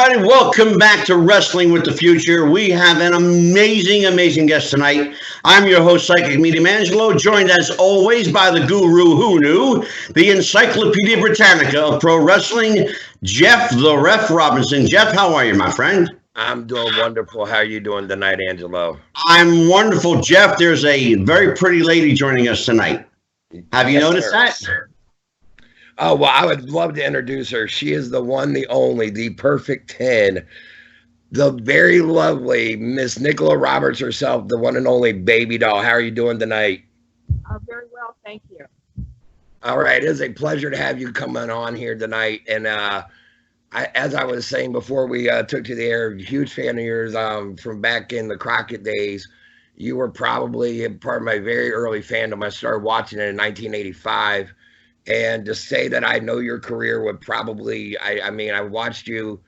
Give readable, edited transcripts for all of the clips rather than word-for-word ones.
everybody. Welcome back to Wrestling with the Future. We have an amazing guest tonight. I'm your host, Psychic Medium Angelo, joined as always by the guru who knew, the Encyclopedia Britannica of pro wrestling, Jeff the Ref Robinson. Jeff, how are you, my friend? I'm doing wonderful. How are you doing tonight, Angelo? I'm wonderful, Jeff. There's a very pretty lady joining us tonight. Have you noticed that? Oh, well, I would love to introduce her. She is the one, the only, the perfect 10, the very lovely Miss Nickla Roberts herself, the one and only Baby Doll. How are you doing tonight? Very well, thank you. All right. It is a pleasure to have you coming on here tonight. And as I was saying before we took to the air, huge fan of yours from back in the Crockett days. You were probably part of my very early fandom. I started watching it in 1985. And to say that I know your career would probably, I mean, I watched you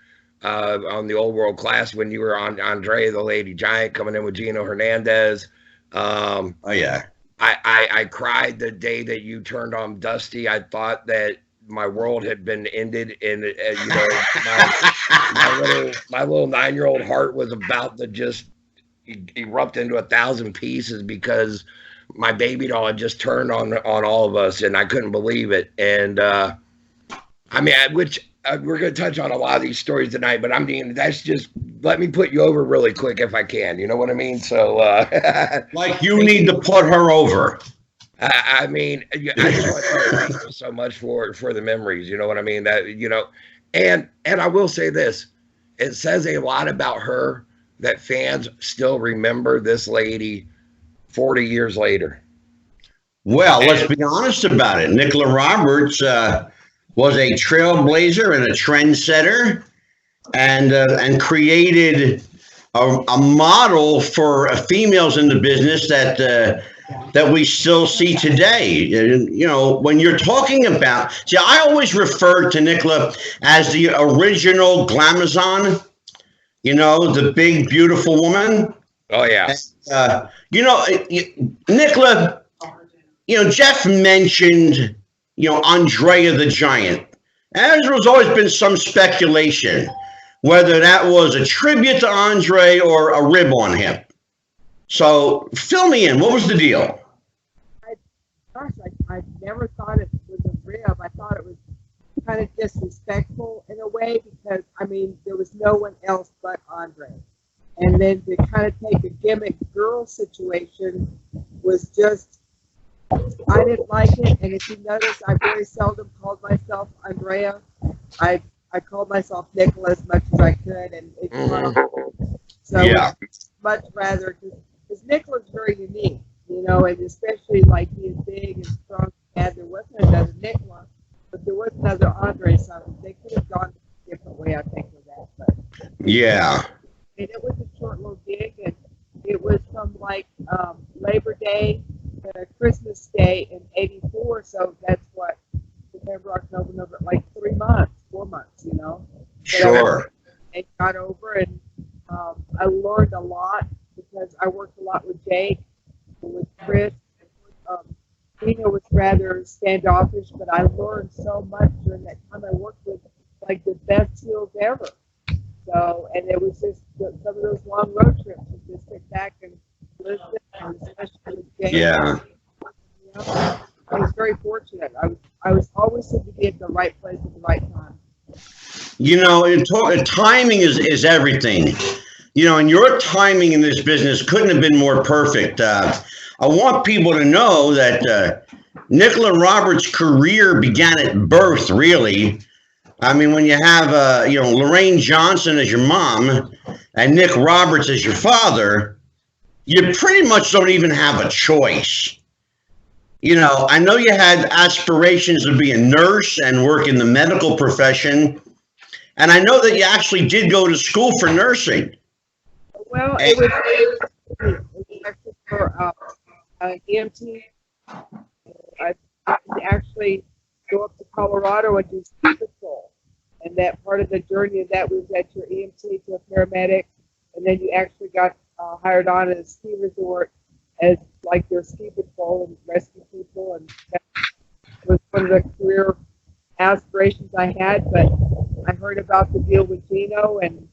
on the Old World Class when you were on Andre the Lady Giant coming in with Gino Hernandez. Oh, yeah. I cried the day that you turned on Dusty. I thought that my world had been ended, and you know, my little 9-year-old heart was about to just erupt into 1,000 pieces because my baby doll had just turned on all of us, and I couldn't believe it. And I mean, we're going to touch on a lot of these stories tonight, but I mean, that's just, let me put you over really quick if I can. You know what I mean? So, like you need to put her over. I mean, I just want to thank you so much for the memories. You know what I mean? That, you know, and I will say this: it says a lot about her that fans still remember this lady 40 years later. Well, let's be honest about it. Nickla Roberts was a trailblazer and a trendsetter, and created a model for females in the business that we still see today. You know, when you're talking about, see, I always refer to Nickla as the original Glamazon. You know, the big, beautiful woman. Oh, yeah. You know, Nickla, you know, Jeff mentioned, you know, Andrea the Giant. And there's always been some speculation whether that was a tribute to Andre or a rib on him. So fill me in. What was the deal? I never thought it was a rib. I thought it was kind of disrespectful in a way because, I mean, there was no one else but Andre. And then to kind of take a gimmick girl situation was just, I didn't like it. And if you notice, I very seldom called myself Andrea. I called myself Nickla as much as I could. And so yeah. Much rather, because Nickla's very unique, you know, and especially like being big and strong. And there wasn't another Nickla, but there was another Andre. So they could have gone a different way, I think, with that. But yeah. And it was a short little gig, and it was from like Labor Day to Christmas Day in '84. So that's what, September, October, November, like 3 months, 4 months, you know. Sure. And got over, and I learned a lot because I worked a lot with Jake and with Chris. Tina was rather standoffish, but I learned so much during that time. I worked with like the best heels ever. So, and it was just some of those long road trips to just sit back and listen, and especially with Jake. Yeah. You know, I was very fortunate. I was always seemed to be at the right place at the right time. You know, timing is everything. You know, and your timing in this business couldn't have been more perfect. I want people to know that Nickla Roberts' career began at birth, really. I mean, when you have, you know, Lorraine Johnson as your mom and Nick Roberts as your father, you pretty much don't even have a choice. You know, I know you had aspirations to be a nurse and work in the medical profession. And I know that you actually did go to school for nursing. Well, it was actually for EMT. I actually go up to Colorado and do ski patrol. And that part of the journey of that was that you're EMT to a paramedic, and then you actually got hired on at a ski resort as like your ski patrol and rescue people, and that was one of the career aspirations I had. But I heard about the deal with Gino and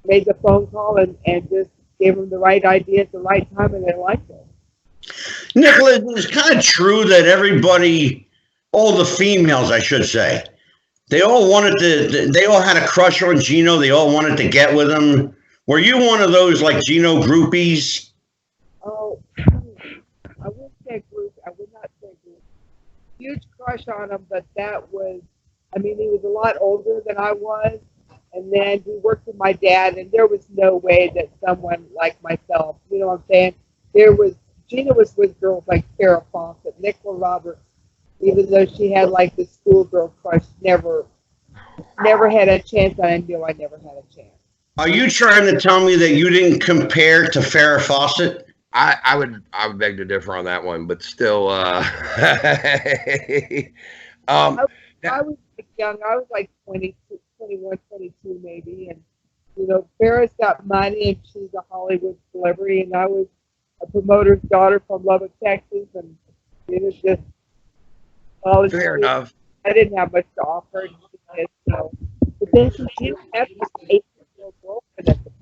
made the phone call and just gave them the right idea at the right time, and they liked it. Nickla, it's kind of true that everybody, all the females, I should say, they all had a crush on Gino. They all wanted to get with him. Were you one of those like Gino groupies? Oh, I would say group. I would not say group. Huge crush on him, but that was, I mean, he was a lot older than I was. And then he worked with my dad, and there was no way that someone like myself, you know what I'm saying? Gina was with girls like Farrah Fawcett, Nickla Roberts, even though she had like the schoolgirl crush, never had a chance. I knew I never had a chance. Are you trying to tell me that you didn't compare to Farrah Fawcett? I would beg to differ on that one, but still, I was like young. I was like 22, 21, 22 maybe. And, you know, Farrah's got money and she's a Hollywood celebrity. And I was a promoter's daughter from Lubbock, Texas. And it was just, well, fair enough. I didn't have much to offer. So, but then she didn't have this 8-year-old girlfriend at the time.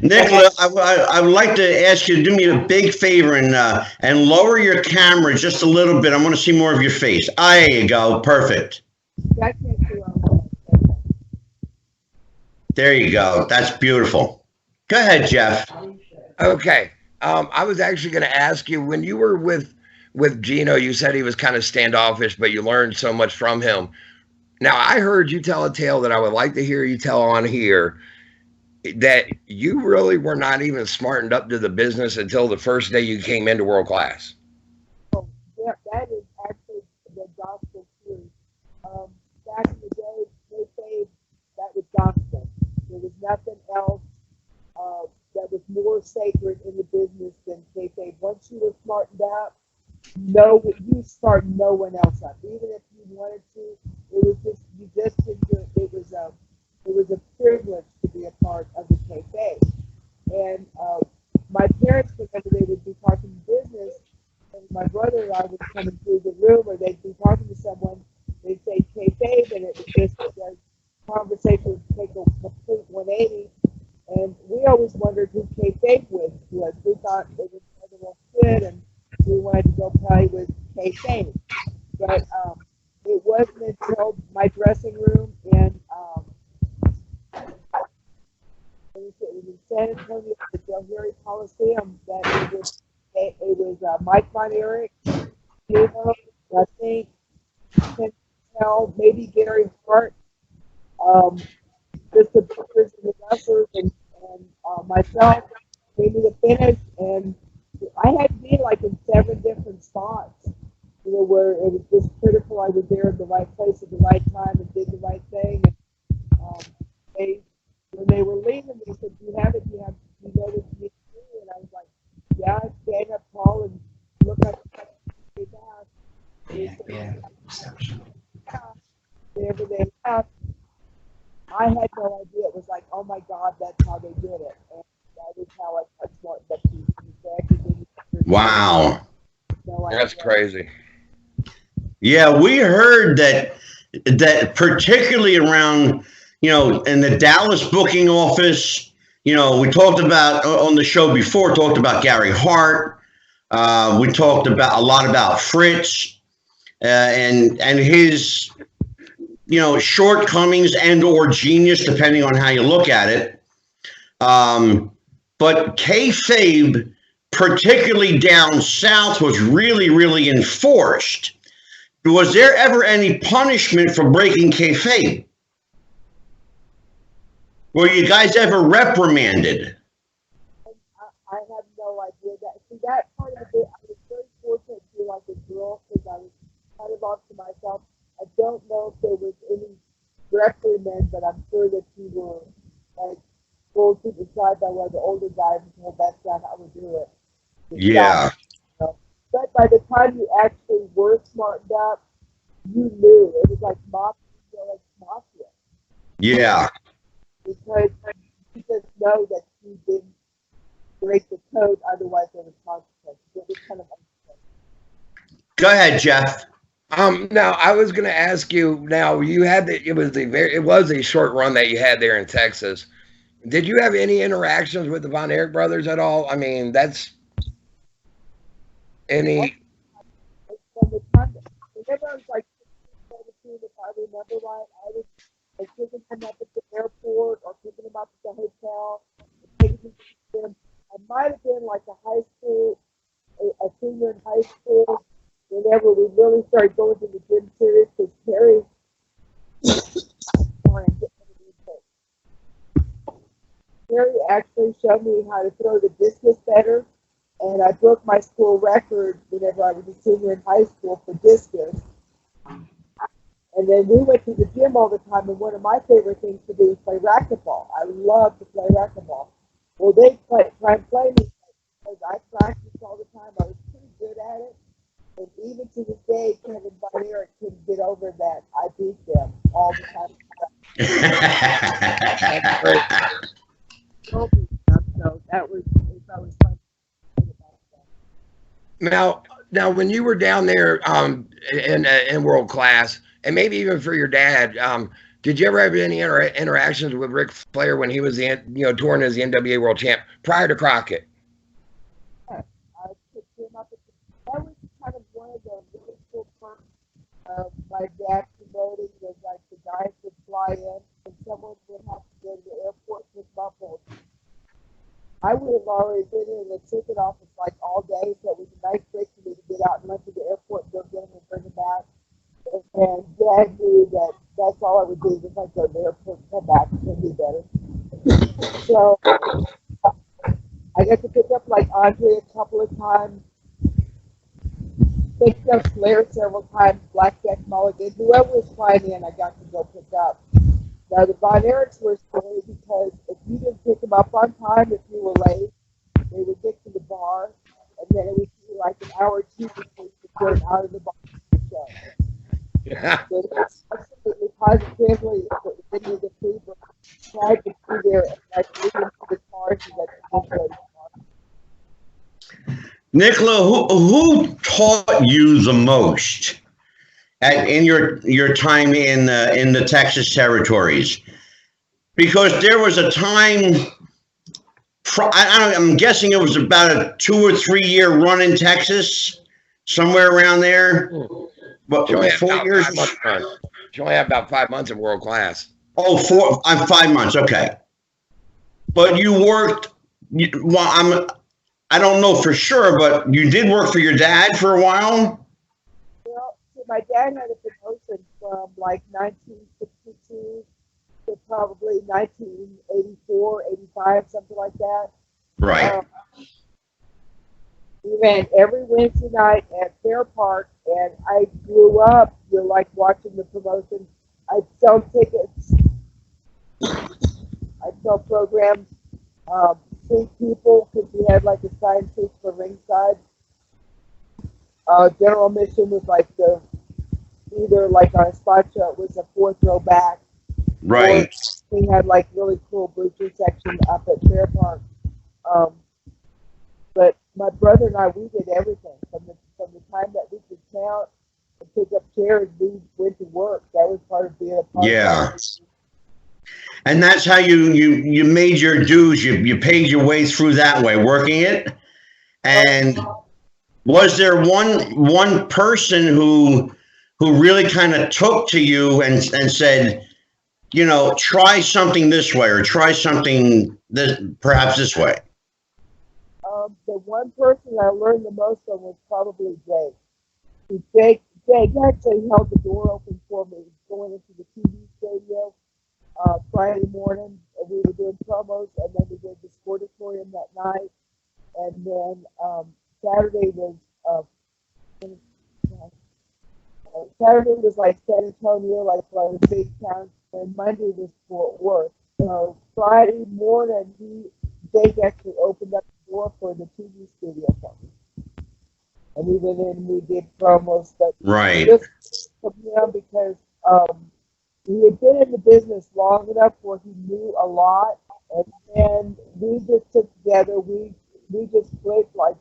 Nickla, I would like to ask you to do me a big favor and lower your camera just a little bit. I want to see more of your face. There you go. Perfect. I can't see what I'm saying. There you go. That's beautiful. Go ahead, Jeff. Okay. I was actually going to ask you, when you were with Gino, you said he was kind of standoffish, but you learned so much from him. Now, I heard you tell a tale that I would like to hear you tell on here, that you really were not even smartened up to the business until the first day you came into World Class. Oh, yeah, that is actually the gospel truth. Back in the day, they say that was gospel. There was nothing else that was more sacred in the business than kayfabe. Once you were smartened up, you start no one else up. Even if you wanted to, it was just you just didn't do it. It was a privilege to be a part of the kayfabe. And my parents, whenever they would be talking business, and my brother and I would come through the room, or they'd be talking to someone, they'd say kayfabe, and it was just the conversation would take a complete 180. And we always wondered who kayfabe was. We thought it was another little kid, and we wanted to go play with kayfabe. But it wasn't until my dressing room in San Antonio, the Del Rio Coliseum, that it was Mike Von Erich, I think, maybe Gary Hart, just the bookers and the wrestlers, and myself, made me the finish, and I had to be like in 7 different spots, you know, where it was just critical I was there at the right place at the right time and did the right thing. And when they were leaving, they said, "Do you have it? Do you know what you need to do?" And I was like, "Yeah." I stand up tall and look up the back. Yeah. Whenever they left, I had no idea. It was like, oh my God, that's how they did it. And that is how I got smart. Wow. That's crazy. Yeah, we heard that particularly around, you know, in the Dallas booking office, you know, we talked about on the show before, talked about Gary Hart. We talked about a lot about Fritz and his, you know, shortcomings and or genius, depending on how you look at it. But kayfabe, particularly down south, was really, really enforced. Was there ever any punishment for breaking kayfabe? Were you guys ever reprimanded? I have no idea. That part of it, I was very fortunate to be like a girl because I was kind of off to myself. I don't know if there was any reprimand, but I'm sure that you were like pulled to the side by one of the older guys and told that's not how we do it. Yeah. But by the time you actually were smartened up, you knew. It was like mafia. Yeah. Because you just know that you didn't break the code, otherwise there was consequences. It was kind of unfair. Go ahead, Jeff. Now I was going to ask you. Now you had it was a short run that you had there in Texas. Did you have any interactions with the Von Erich brothers at all? I mean, that's any. From the time, whenever I was like 17, if I remember right, I was like picking him up at the airport or picking him up at the hotel, taking him to the gym. I might have been like a senior in high school, whenever we really started going to the gym series, because Terry, Terry actually showed me how to throw the discus better, and I broke my school record whenever I was a senior in high school for discus. And then we went to the gym all the time, and one of my favorite things to do is play racquetball. I love to play racquetball. Well, they try and play me because I practiced all the time. I was pretty good at it. And even to this day, Kevin Von Erich couldn't get over that I beat them all the time. So that was fun. Now, when you were down there in world class, and maybe even for your dad, did you ever have any interactions with Ric Flair when he was touring as the NWA World Champ prior to Crockett? Yeah, I picked him up. That was kind of one of the really cool perks of my dad promoting, was like the guys would fly in and someone would have to go to the airport with muffled. I would have already been in the ticket office like all day, so it was a nice break for me to get out and run to the airport and go get him and bring him back. And Dad knew that that's all I would do, just like go to the airport and come back and do better. So I got to pick up like Andre a couple of times, picked up Flair several times, Blackjack Mulligan, whoever was flying in, I got to go pick up. Now the Von Erichs were silly because if you didn't pick them up on time, if you were late, they would get to the bar, and then it would be like an hour or two before you could get out of the bar to the show. Yeah. So that's absolutely positively any of the people tried to be there and like lead into the cars and let them go to the bar. Nickla, who taught you the most in your time in the Texas territories? Because there was a time, I'm guessing it was about a 2 or 3 year run in Texas, somewhere around there. But 4 years. You only have about 5 months in world class. Oh, I'm 5 months. Okay, but you worked. Well, I don't know for sure, but you did work for your dad for a while? Well, so my dad had a promotion from like 1962 to probably 1984, 85, something like that. Right. We ran every Wednesday night at Fair Park, and I grew up, like watching the promotion. I'd sell tickets. I'd sell programs. Treat people, because we had like assigned seats for ringside. General admission was like either like on a spot show, it was a 4th row back. Right. We had like really cool bougie section up at Fair Park. But my brother and I, we did everything from the time that we could count and pick up chairs. We went to work. That was part of being a part. Yeah. And that's how you made your dues. You paid your way through that way, working it. And was there one person who really kind of took to you and said, try something this way or try something perhaps this way? The one person I learned the most from was probably Jake. Jake actually held the door open for me going into the TV studio Friday morning. We were doing promos, and then we did the Sportatorium that night. And then Saturday was like San Antonio, like one of the big towns, and Monday was Fort Worth. So Friday morning, Jake actually opened up the door for the TV studio for me. And we went in and we did promos. But right. Just because he had been in the business long enough where he knew a lot. And then we just took together, we just clicked like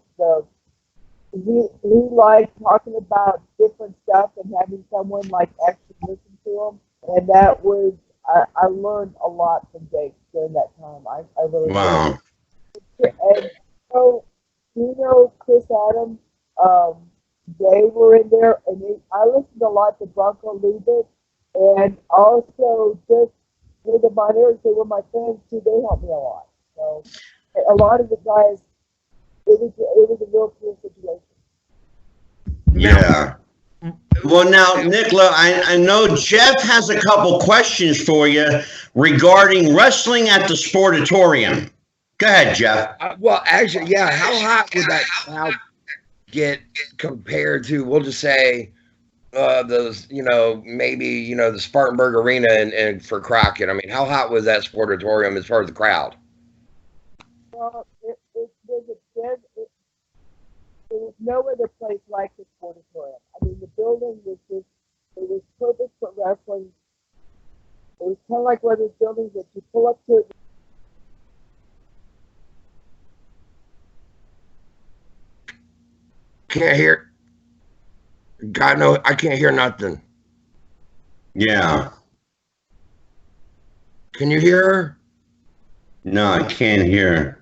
he liked talking about different stuff and having someone like actually listen to him. And that was, I learned a lot from Jake during that time. I really Wow. did. And so, you know, Chris Adams, they were in there, and I listened a lot to Bronco Leavitt, and also just with the miners, they were my friends too. They helped me a lot. So a lot of the guys, it was a real cool situation. Yeah. Well, now, Nickla, I know Jeff has a couple questions for you regarding wrestling at the Sportatorium. Go ahead, Jeff. Well, actually, yeah. How hot would that crowd get compared to, we'll just say, maybe the Spartanburg Arena and for Crockett? I mean, how hot was that Sportatorium as far as the crowd? Well, it was there was no other place like the Sportatorium. I mean, the building was just, it was perfect for wrestling. It was kind of like one of those buildings that you pull up to it. Can't hear. God, no, I can't hear nothing. Yeah. Can you hear her? No, I can't hear.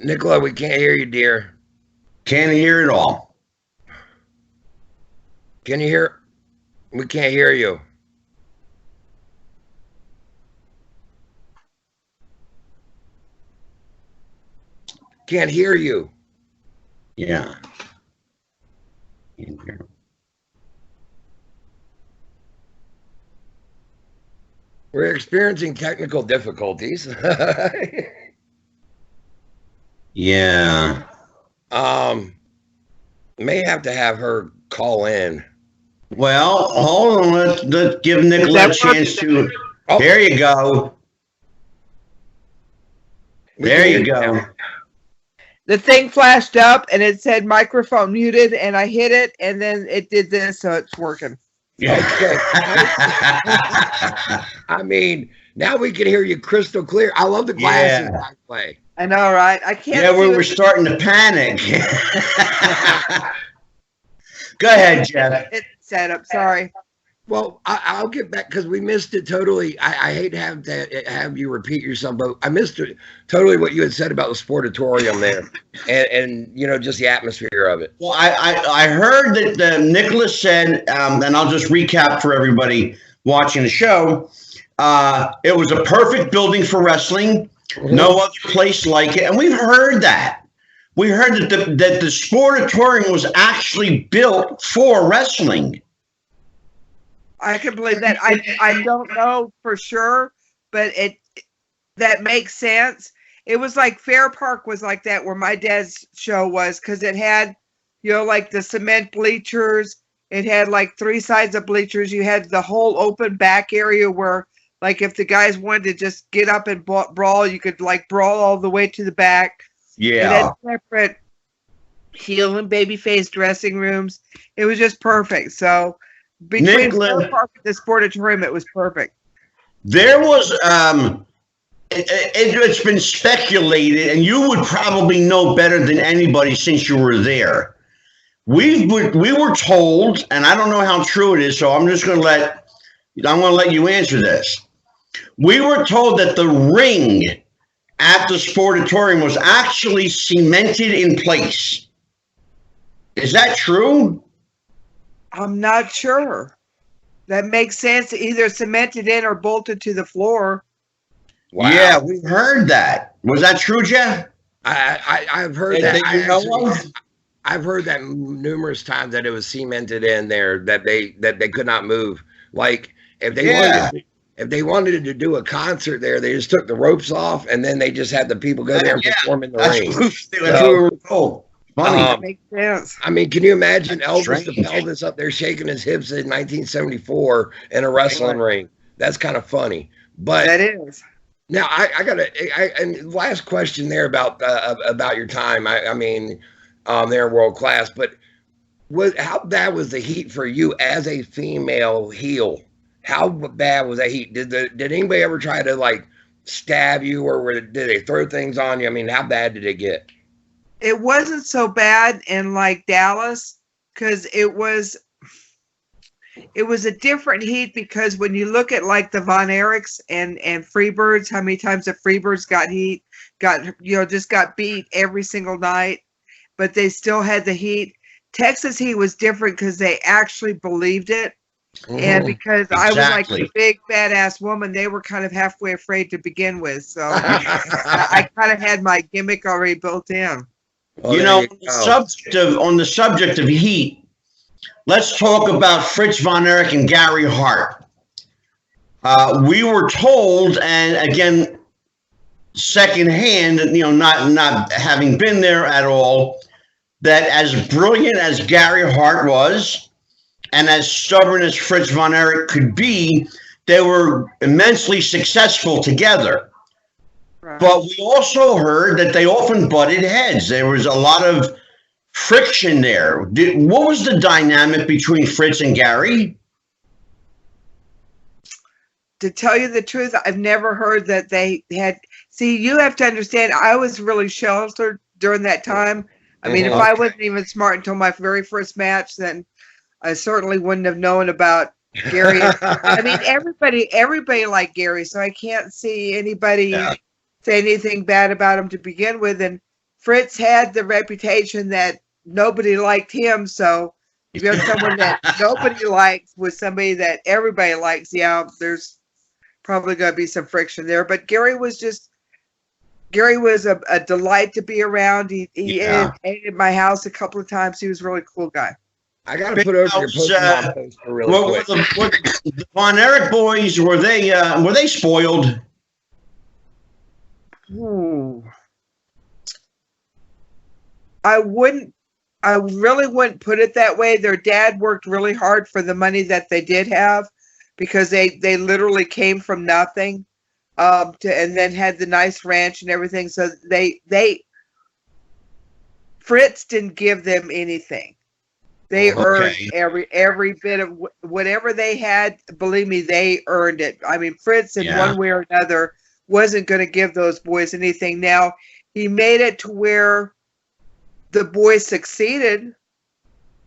Nickla, we can't hear you, dear. Can't hear it all. Can you hear? We can't hear you. Can't hear you. Yeah. Can't hear. We're experiencing technical difficulties. Yeah. May have to have her call in. Well, hold on. Let's give Nickla a chance to. Oh. There you go. There you go. The thing flashed up and it said microphone muted, and I hit it, and then it did this, so it's working. Okay. I mean, now we can hear you crystal clear. I love the glasses, by the way. I know, right? I can't. Yeah, we were starting to panic. Go ahead, Jeff. It's set up. Sorry. Well, I'll get back because we missed it totally. I hate to have you repeat yourself, but I missed it totally what you had said about the Sportatorium there, and just the atmosphere of it. Well, I heard that Nicholas said, and I'll just recap for everybody watching the show. It was a perfect building for wrestling. No other place like it, and we've heard that. We heard that the Sportatorium was actually built for wrestling. I can believe that. I don't know for sure, but that makes sense. It was like Fair Park was like that where my dad's show was, because it had, like the cement bleachers. It had like 3 sides of bleachers. You had the whole open back area where, like, if the guys wanted to just get up and brawl, you could like brawl all the way to the back. Yeah. It had separate heel and babyface dressing rooms. It was just perfect. So between Fair Park and the Sportatorium, it was perfect. There was it's been speculated, and you would probably know better than anybody since you were there. We were told, and I don't know how true it is, so I'm going to let you answer this. We were told that the ring at the Sportatorium was actually cemented in place. Is that true? I'm not sure. That makes sense. Either cemented in or bolted to the floor. Wow. Yeah, we heard that. Was that true, Jeff? I've heard that. I've heard that numerous times that it was cemented in there, that they could not move. Like if they wanted to do a concert there, they just took the ropes off, and then they just had the people go there and perform in the ring. That's what we were told. Funny. Makes sense. I mean, can you imagine Elvis the Pelvis up there shaking his hips in 1974 in a wrestling ring? That's kind of funny. But that is. Now and last question there about your time. I mean, they're world class, but how bad was the heat for you as a female heel? How bad was that heat? Did anybody ever try to like stab you, or did they throw things on you? I mean, how bad did it get? It wasn't so bad in like Dallas because it was a different heat, because when you look at like the Von Erichs and Freebirds, how many times the Freebirds just got beat every single night, but they still had the heat. Texas heat was different because they actually believed it. And because I was like a big badass woman, they were kind of halfway afraid to begin with. So I kind of had my gimmick already built in. Well, You know, on the subject of heat, let's talk about Fritz Von Erich and Gary Hart. We were told, and again, secondhand, not having been there at all, that as brilliant as Gary Hart was, and as stubborn as Fritz Von Erich could be, they were immensely successful together. Right. But we also heard that they often butted heads. There was a lot of friction there. What was the dynamic between Fritz and Gary? To tell you the truth, I've never heard that they had. See, you have to understand, I was really sheltered during that time. I mean, if I wasn't even smart until my very first match, then I certainly wouldn't have known about Gary. I mean, everybody liked Gary, so I can't see anybody say anything bad about him to begin with. And Fritz had the reputation that nobody liked him, so if you have someone that nobody likes with somebody that everybody likes, there's probably going to be some friction there. But Gary was a delight to be around. He ate at my house a couple of times. He was a really cool guy. I got to put over your poster really quick. The Von Erich boys, were they spoiled? I really wouldn't put it that way. Their dad worked really hard for the money that they did have, because they literally came from nothing, and then had the nice ranch and everything. So Fritz didn't give them anything. They earned every bit of whatever they had. Believe me, they earned it. I mean, Fritz, in one way or another, wasn't going to give those boys anything. Now, he made it to where the boys succeeded.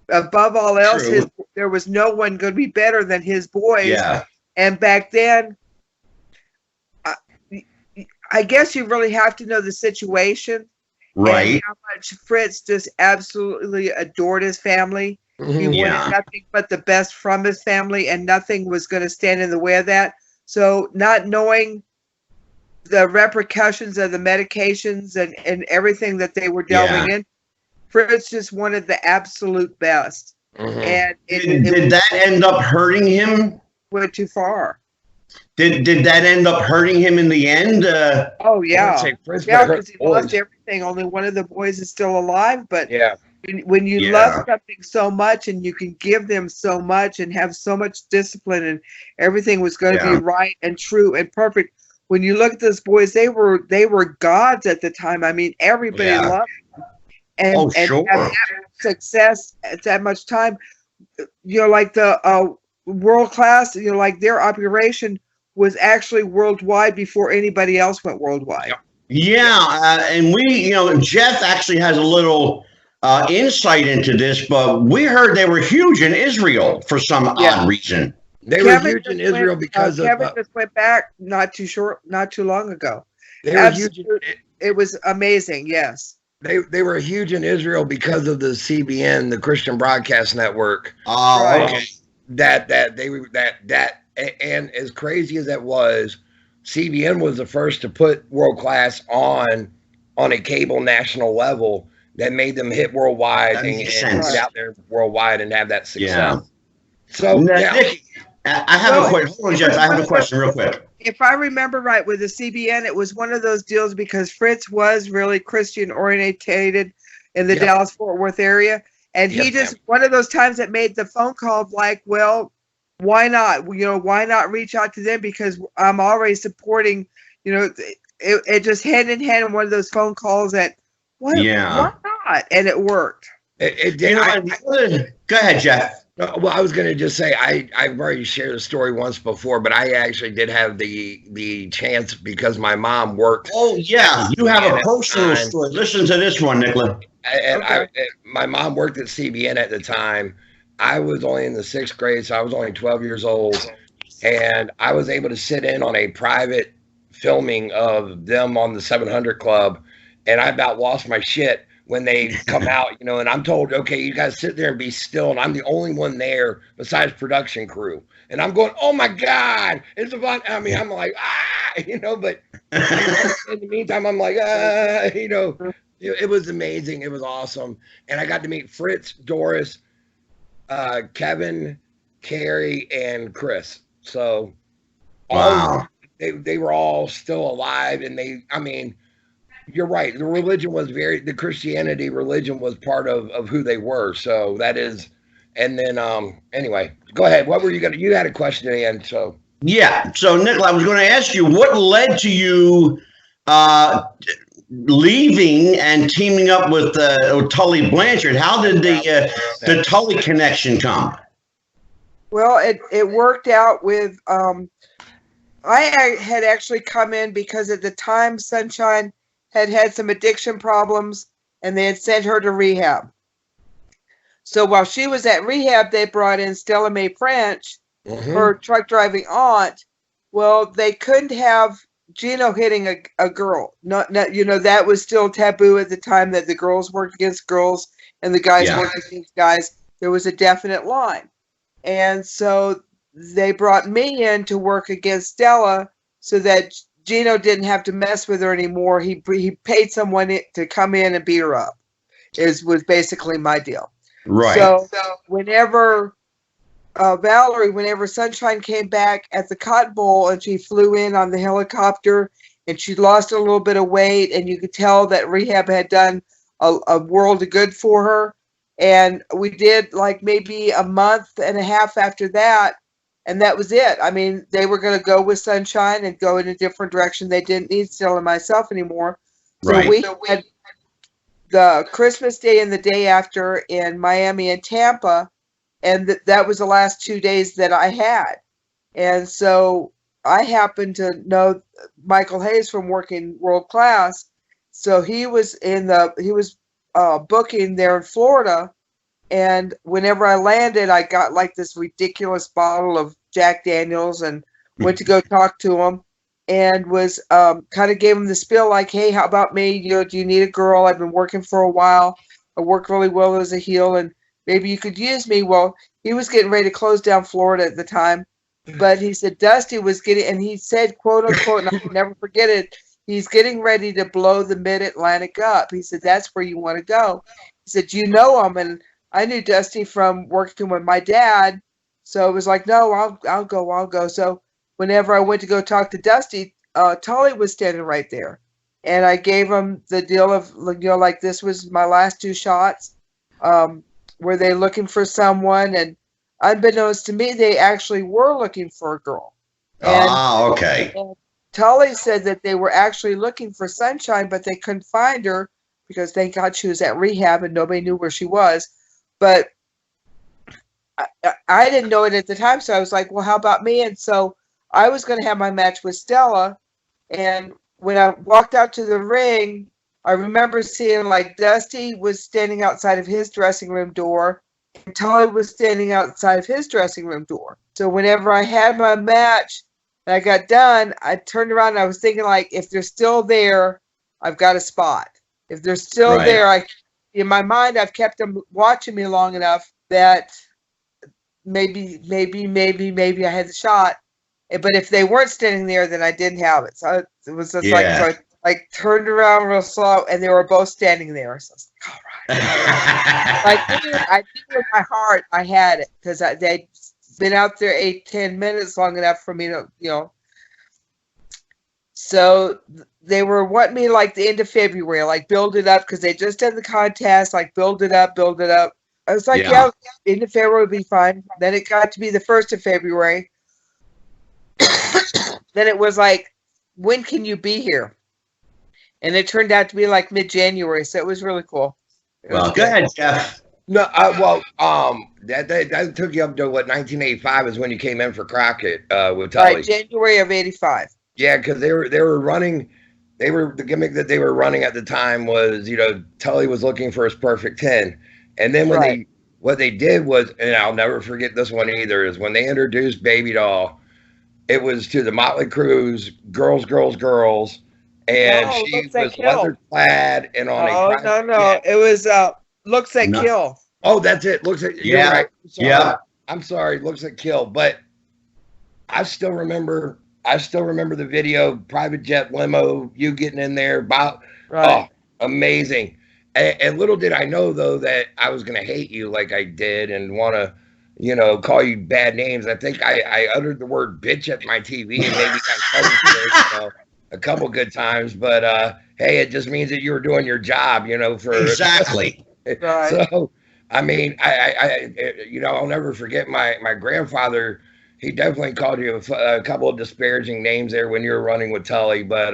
Above all else, there was no one going to be better than his boys. Yeah. And back then, I guess you really have to know the situation. Right. And how much Fritz just absolutely adored his family. He wanted nothing but the best from his family, and nothing was going to stand in the way of that. So not knowing the repercussions of the medications and everything that they were delving in, Fritz just wanted the absolute best. And did that end up hurting him? Went too far. Did that end up hurting him in the end? Oh yeah, because he lost everything. Only one of the boys is still alive. But when you love something so much, and you can give them so much, and have so much discipline, and everything was going to be right and true and perfect. When you look at those boys, they were gods at the time. I mean, everybody loved them. And have that success at that much time, like the world class, like their operation was actually worldwide before anybody else went worldwide. And we, Jeff actually has a little insight into this, but we heard they were huge in Israel for some odd reason. They were huge in Israel because Kevin just went back not too long ago. They were huge. It was amazing. Yes. They were huge in Israel because of the CBN, the Christian Broadcast Network. Oh, okay. And as crazy as that was, CBN was the first to put world class on a cable national level that made them hit worldwide and get out there worldwide and have that success. Yeah. So Nick, I have a question. Hold on, Jeff. I have a question real quick. If I remember right, with the CBN, it was one of those deals because Fritz was really Christian orientated in the Dallas-Fort Worth area. And he just, one of those times that made the phone call like, well, why not? Why not reach out to them? Because I'm already supporting, it just hand in hand in one of those phone calls that, why not? And it worked. Go ahead, Jeff. Well, I was going to just say I've already shared the story once before, but I actually did have the chance because my mom worked. Oh yeah, you have a personal time. story. Listen to this one, Nickla. And my mom worked at CBN at the time. I was only in the 6th grade, so I was only 12 years old, and I was able to sit in on a private filming of them on the 700 Club, and I about lost my shit when they come out, you know, and I'm told, okay, you guys sit there and be still, and I'm the only one there besides production crew, and I'm going, oh my God, it's a fun. I mean, I'm like, you know, but in the meantime, I'm like, you know, it was amazing, it was awesome, and I got to meet Fritz, Doris, Kevin, Carrie, and Chris. So, Wow. They were all still alive, and I mean, you're right. The religion was the Christianity religion was part of who they were. So that is, and then anyway, go ahead. What were you had a question at the end, so. Yeah. So, Nickla, I was going to ask you what led to you leaving and teaming up with Tully Blanchard. How did the Tully connection come? Well, it worked out with I had actually come in because at the time Sunshine had some addiction problems and they had sent her to rehab. So while she was at rehab, they brought in Stella Mae French, her truck driving aunt. Well, they couldn't have Gino hitting a girl. Not, you know, that was still taboo at the time, that the girls worked against girls and the guys worked against guys. There was a definite line. And so they brought me in to work against Stella so that Gino didn't have to mess with her anymore. He paid someone to come in and beat her up. Was basically my deal. Right. So whenever whenever Sunshine came back at the Cotton Bowl and she flew in on the helicopter and she lost a little bit of weight, and you could tell that rehab had done a world of good for her. And we did like maybe a month and a half after that, and that was it. I mean, they were going to go with Sunshine and go in a different direction. They didn't need Stella and myself anymore. So we had the Christmas Day and the day after in Miami and Tampa, and that was the last 2 days that I had. And so I happened to know Michael Hayes from working World Class. So he was booking there in Florida, and whenever I landed, I got like this ridiculous bottle of Jack Daniels and went to go talk to him, and was kind of gave him the spiel like, hey, how about me? You know, do you need a girl? I've been working for a while. I work really well as a heel, and maybe you could use me. Well, he was getting ready to close down Florida at the time, but he said Dusty was getting, and he said, quote unquote, and I'll never forget it, he's getting ready to blow the Mid-Atlantic up. He said, that's where you want to go. He said, you know him. And I knew Dusty from working with my dad. So it was like, no, I'll go. So whenever I went to go talk to Dusty, Tully was standing right there. And I gave him the deal of, you know, like, this was my last 2 shots. Were they looking for someone? And unbeknownst to me, they actually were looking for a girl. And, okay. And Tully said that they were actually looking for Sunshine, but they couldn't find her because thank God she was at rehab and nobody knew where she was. But I didn't know it at the time, so I was like, well, how about me? And so I was going to have my match with Stella. And when I walked out to the ring, I remember seeing like Dusty was standing outside of his dressing room door, and Tully was standing outside of his dressing room door. So whenever I had my match, and I got done, I turned around and I was thinking, like, if they're still there, I've got a spot. If they're still there, in my mind, I've kept them watching me long enough that maybe I had the shot. But if they weren't standing there, then I didn't have it. So it was just like, so I turned around real slow, and they were both standing there. So I was like, all right. I knew in my heart I had it because they'd been out there 8-10 minutes long enough for me to, you know. So they were wanting me like the end of February, like build it up because they just done the contest, like build it up. I was like, yeah, end of February would be fine. Then it got to be the 1st of February. Then it was like, when can you be here? And it turned out to be like mid-January, so it was really cool. Well, go ahead, Jeff. No, that took you up to what 1985 is when you came in for Crockett with Right, Tully. January of '85. Yeah, because they were running. The gimmick that they were running at the time was, Tully was looking for his perfect 10. And then what they did was, and I'll never forget this one either, is when they introduced Baby Doll, it was to the Motley Crue's Girls, Girls, Girls. And No, she Looks That was Kill. leather clad and on a Oh, private no. jet. It was Looks That No. Kill. Oh, that's it. Looks like you're Yeah. right. Sorry. Yeah. I'm sorry. Looks like Kill. But I still remember the video, private jet limo, you getting in there. Right. Oh, amazing. And little did I know, though, that I was going to hate you like I did and want to, call you bad names. I think I uttered the word bitch at my TV and maybe got trouble for it, a couple good times. But, hey, it just means that you were doing your job, for Exactly. Right. So, I mean, I'll never forget my grandfather. He definitely called you a couple of disparaging names there when you were running with Tully, but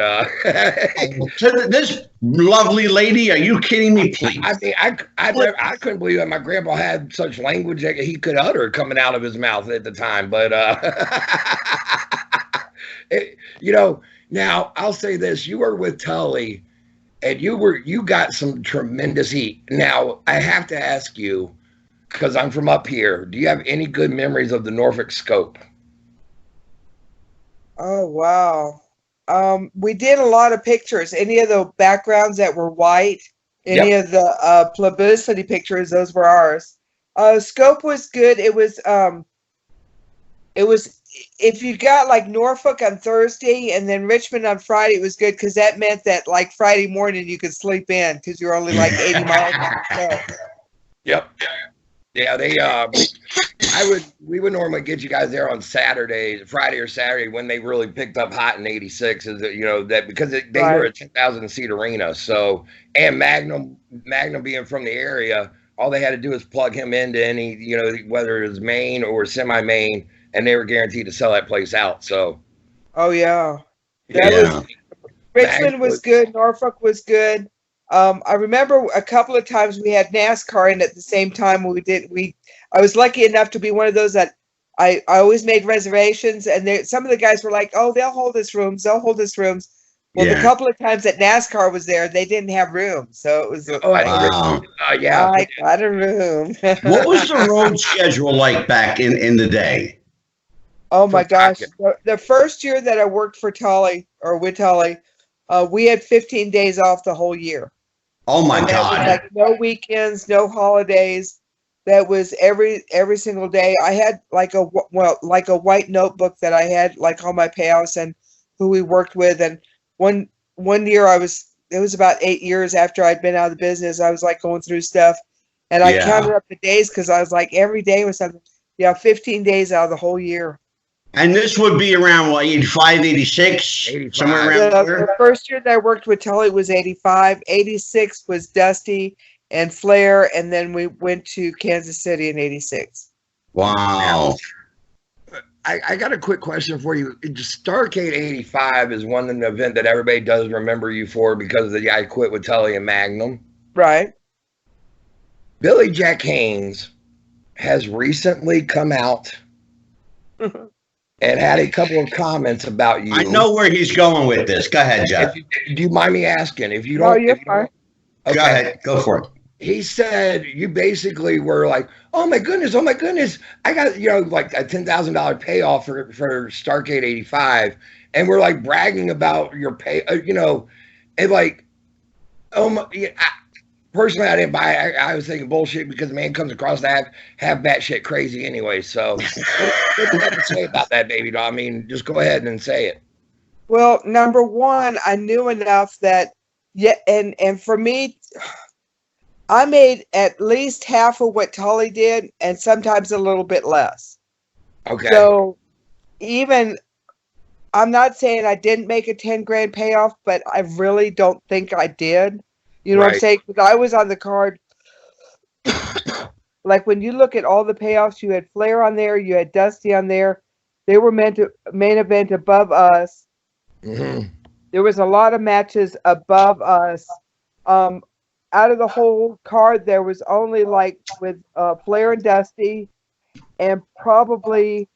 To this lovely lady, are you kidding me, please? I mean, I couldn't believe that my grandpa had such language that he could utter coming out of his mouth at the time. But now I'll say this: you were with Tully, and you got some tremendous heat. Now I have to ask you, because I'm from up here, do you have any good memories of the Norfolk Scope? Oh, wow. We did a lot of pictures. Any of the backgrounds that were white, any of the publicity pictures, those were ours. Scope was good. It was if you got like Norfolk on Thursday and then Richmond on Friday, it was good because that meant that like Friday morning you could sleep in because you're only like 80 miles. Yep. Yeah, we would normally get you guys there on Friday or Saturday when they really picked up hot in '86. Is that that because they were a 10,000 seat arena. So and Magnum being from the area, all they had to do is plug him into any whether it was main or semi-main, and they were guaranteed to sell that place out. So. Oh yeah. Richmond was good. Norfolk was good. I remember a couple of times we had NASCAR in at the same time. I was lucky enough to be one of those that I always made reservations, and some of the guys were like, "Oh, they'll hold us rooms. They'll hold us rooms." Well, the couple of times that NASCAR was there, they didn't have room, so it was. Wow. Yeah, I got a room. What was the road schedule like back in the day? Oh my gosh! The first year that I worked for Tully or with Tully, we had 15 days off the whole year. Oh my God! Like no weekends, no holidays. That was every single day. I had like a white notebook that I had like all my payouts and who we worked with. And one year it was about 8 years after I'd been out of the business. I was like going through stuff, and I counted up the days because I was like every day was something. Yeah, 15 days out of the whole year. And this would be around what, 85, 86? 85. Somewhere around there? The first year that I worked with Tully was 85. 86 was Dusty and Flair, and then we went to Kansas City in 86. Wow. I got a quick question for you. Starrcade 85 is one event that everybody does remember you for because of the guy quit with Tully and Magnum. Right. Billy Jack Haynes has recently come out and had a couple of comments about you. I know where he's going with this. Go ahead, Jeff. Do you mind me asking? If you don't, No, you're fine. Okay. Go ahead. Go for it. He said you basically were like, oh my goodness, I got like a $10,000 payoff for Starrcade 85, and we're like bragging about your pay, and like, personally, I didn't buy it. I was thinking bullshit because the man comes across to have batshit crazy anyway. So, what do you have to say about that, baby doll? I mean, just go ahead and say it. Well, number one, I knew enough that, and for me, I made at least half of what Tully did, and sometimes a little bit less. Okay. So, I'm not saying I didn't make a 10 grand payoff, but I really don't think I did. You know what I'm saying? Because I was on the card. Like when you look at all the payoffs, you had Flair on there, you had Dusty on there. They were meant to main event above us. Mm-hmm. There was a lot of matches above us. out of the whole card, there was only like with Flair and Dusty, and probably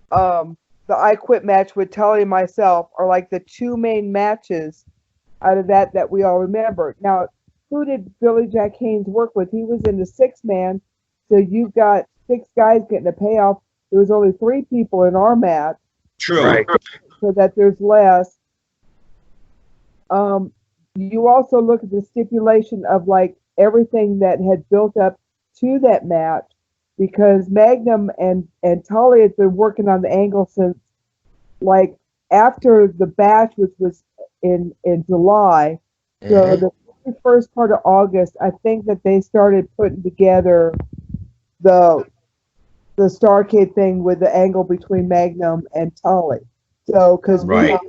the I Quit match with Tully and myself are like the two main matches out of that we all remember. Now, who did Billy Jack Haynes work with? He was in the 6-man, so you've got 6 guys getting a payoff. There was only 3 people in our match. True. Right. So that there's less. You also look at the stipulation of like everything that had built up to that match, because Magnum and Tully had been working on the angle since like after the bash, which was in July. So the first part of August, I think that they started putting together the Starcade thing with the angle between Magnum and Tully. So because Right.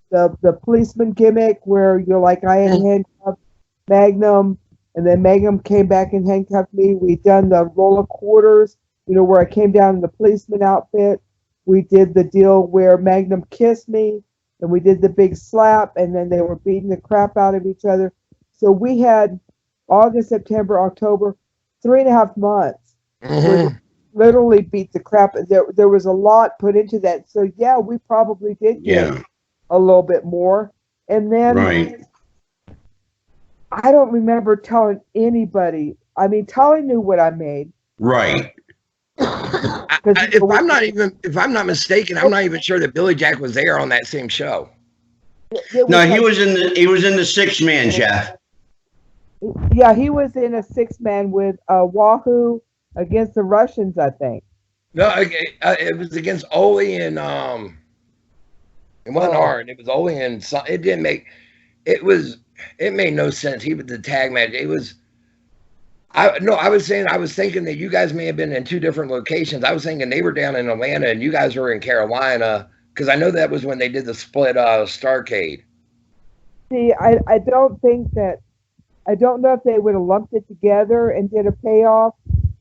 the policeman gimmick where you're like, I had handcuffed Magnum, and then Magnum came back and handcuffed me. We'd done the roll of quarters, where I came down in the policeman outfit. We did the deal where Magnum kissed me, and we did the big slap, and then they were beating the crap out of each other. So we had August, September, October, 3.5 months. Where we literally beat the crap. There was a lot put into that. So yeah, we probably did get a little bit more. And then Right. I don't remember telling anybody. I mean, Tully knew what I made. Right. If I'm not mistaken, I'm not even sure that Billy Jack was there on that same show. No, he was in the 6-man, Jeff. Yeah, he was in a 6-man with Wahoo against the Russians, I think. No, it was against Ole and it wasn't hard. It was Ole and it didn't make it made no sense. He was the tag match. I was thinking that you guys may have been in 2 different locations. I was thinking they were down in Atlanta and you guys were in Carolina, because I know that was when they did the split Starcade. See, I don't know if they would have lumped it together and did a payoff,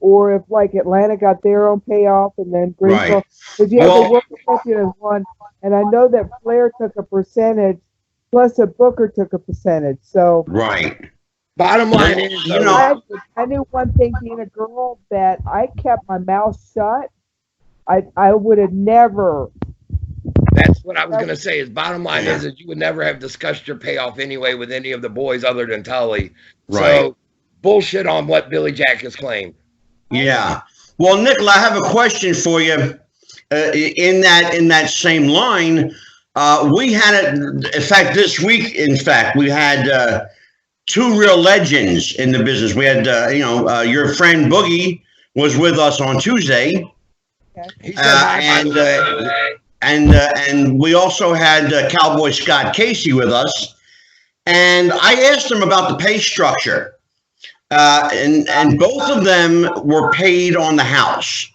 or if like Atlanta got their own payoff and then Greenville. Right. Because you have the World Champion as one, and I know that Flair took a percentage, plus a Booker took a percentage. So Right. Bottom line is, I knew one thing, being a girl, that I kept my mouth shut. I would have never. That's what I was going to say. Is bottom line is you would never have discussed your payoff anyway with any of the boys other than Tully. Right. So bullshit on what Billy Jack has claimed. Yeah. Well, Nickla, I have a question for you. In that same line, we had in fact this week. In fact, we had 2 real legends in the business. We had your friend Boogie was with us on Tuesday, He said hi, by the way. and we also had Cowboy Scott Casey with us. And I asked him about the pay structure, and both of them were paid on the house.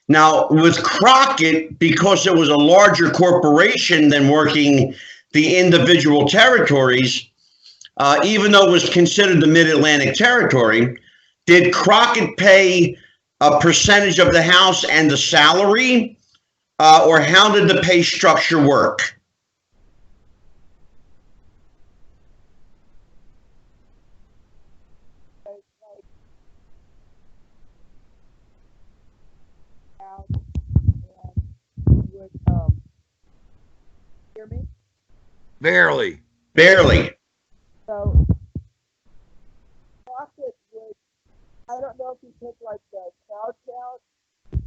Now, with Crockett, because it was a larger corporation than working the individual territories, even though it was considered the Mid-Atlantic territory, did Crockett pay a percentage of the house and the salary, or how did the pay structure work? Hear me? Barely. So Crockett would, I don't know if you took like the crowd count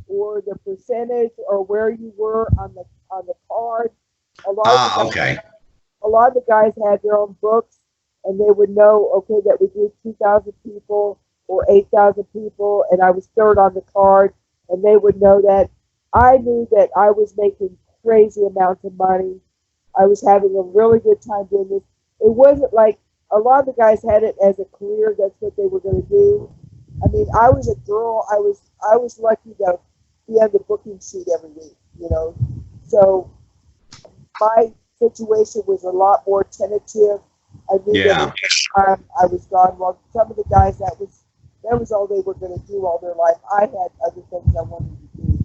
or the percentage or where you were on the card. A lot of the guys had their own books, and they would know, okay, that we did 2,000 people or 8,000 people, and I was third on the card, and they would know that. I knew that I was making crazy amounts of money. I was having a really good time doing this. It wasn't like a lot of the guys had it as a career. That's what they were going to do. I mean, I was a girl. I was lucky to be on the booking sheet every week, So my situation was a lot more tentative. I knew that at the time I was gone. Well, some of the guys, that was all they were going to do all their life. I had other things I wanted to do.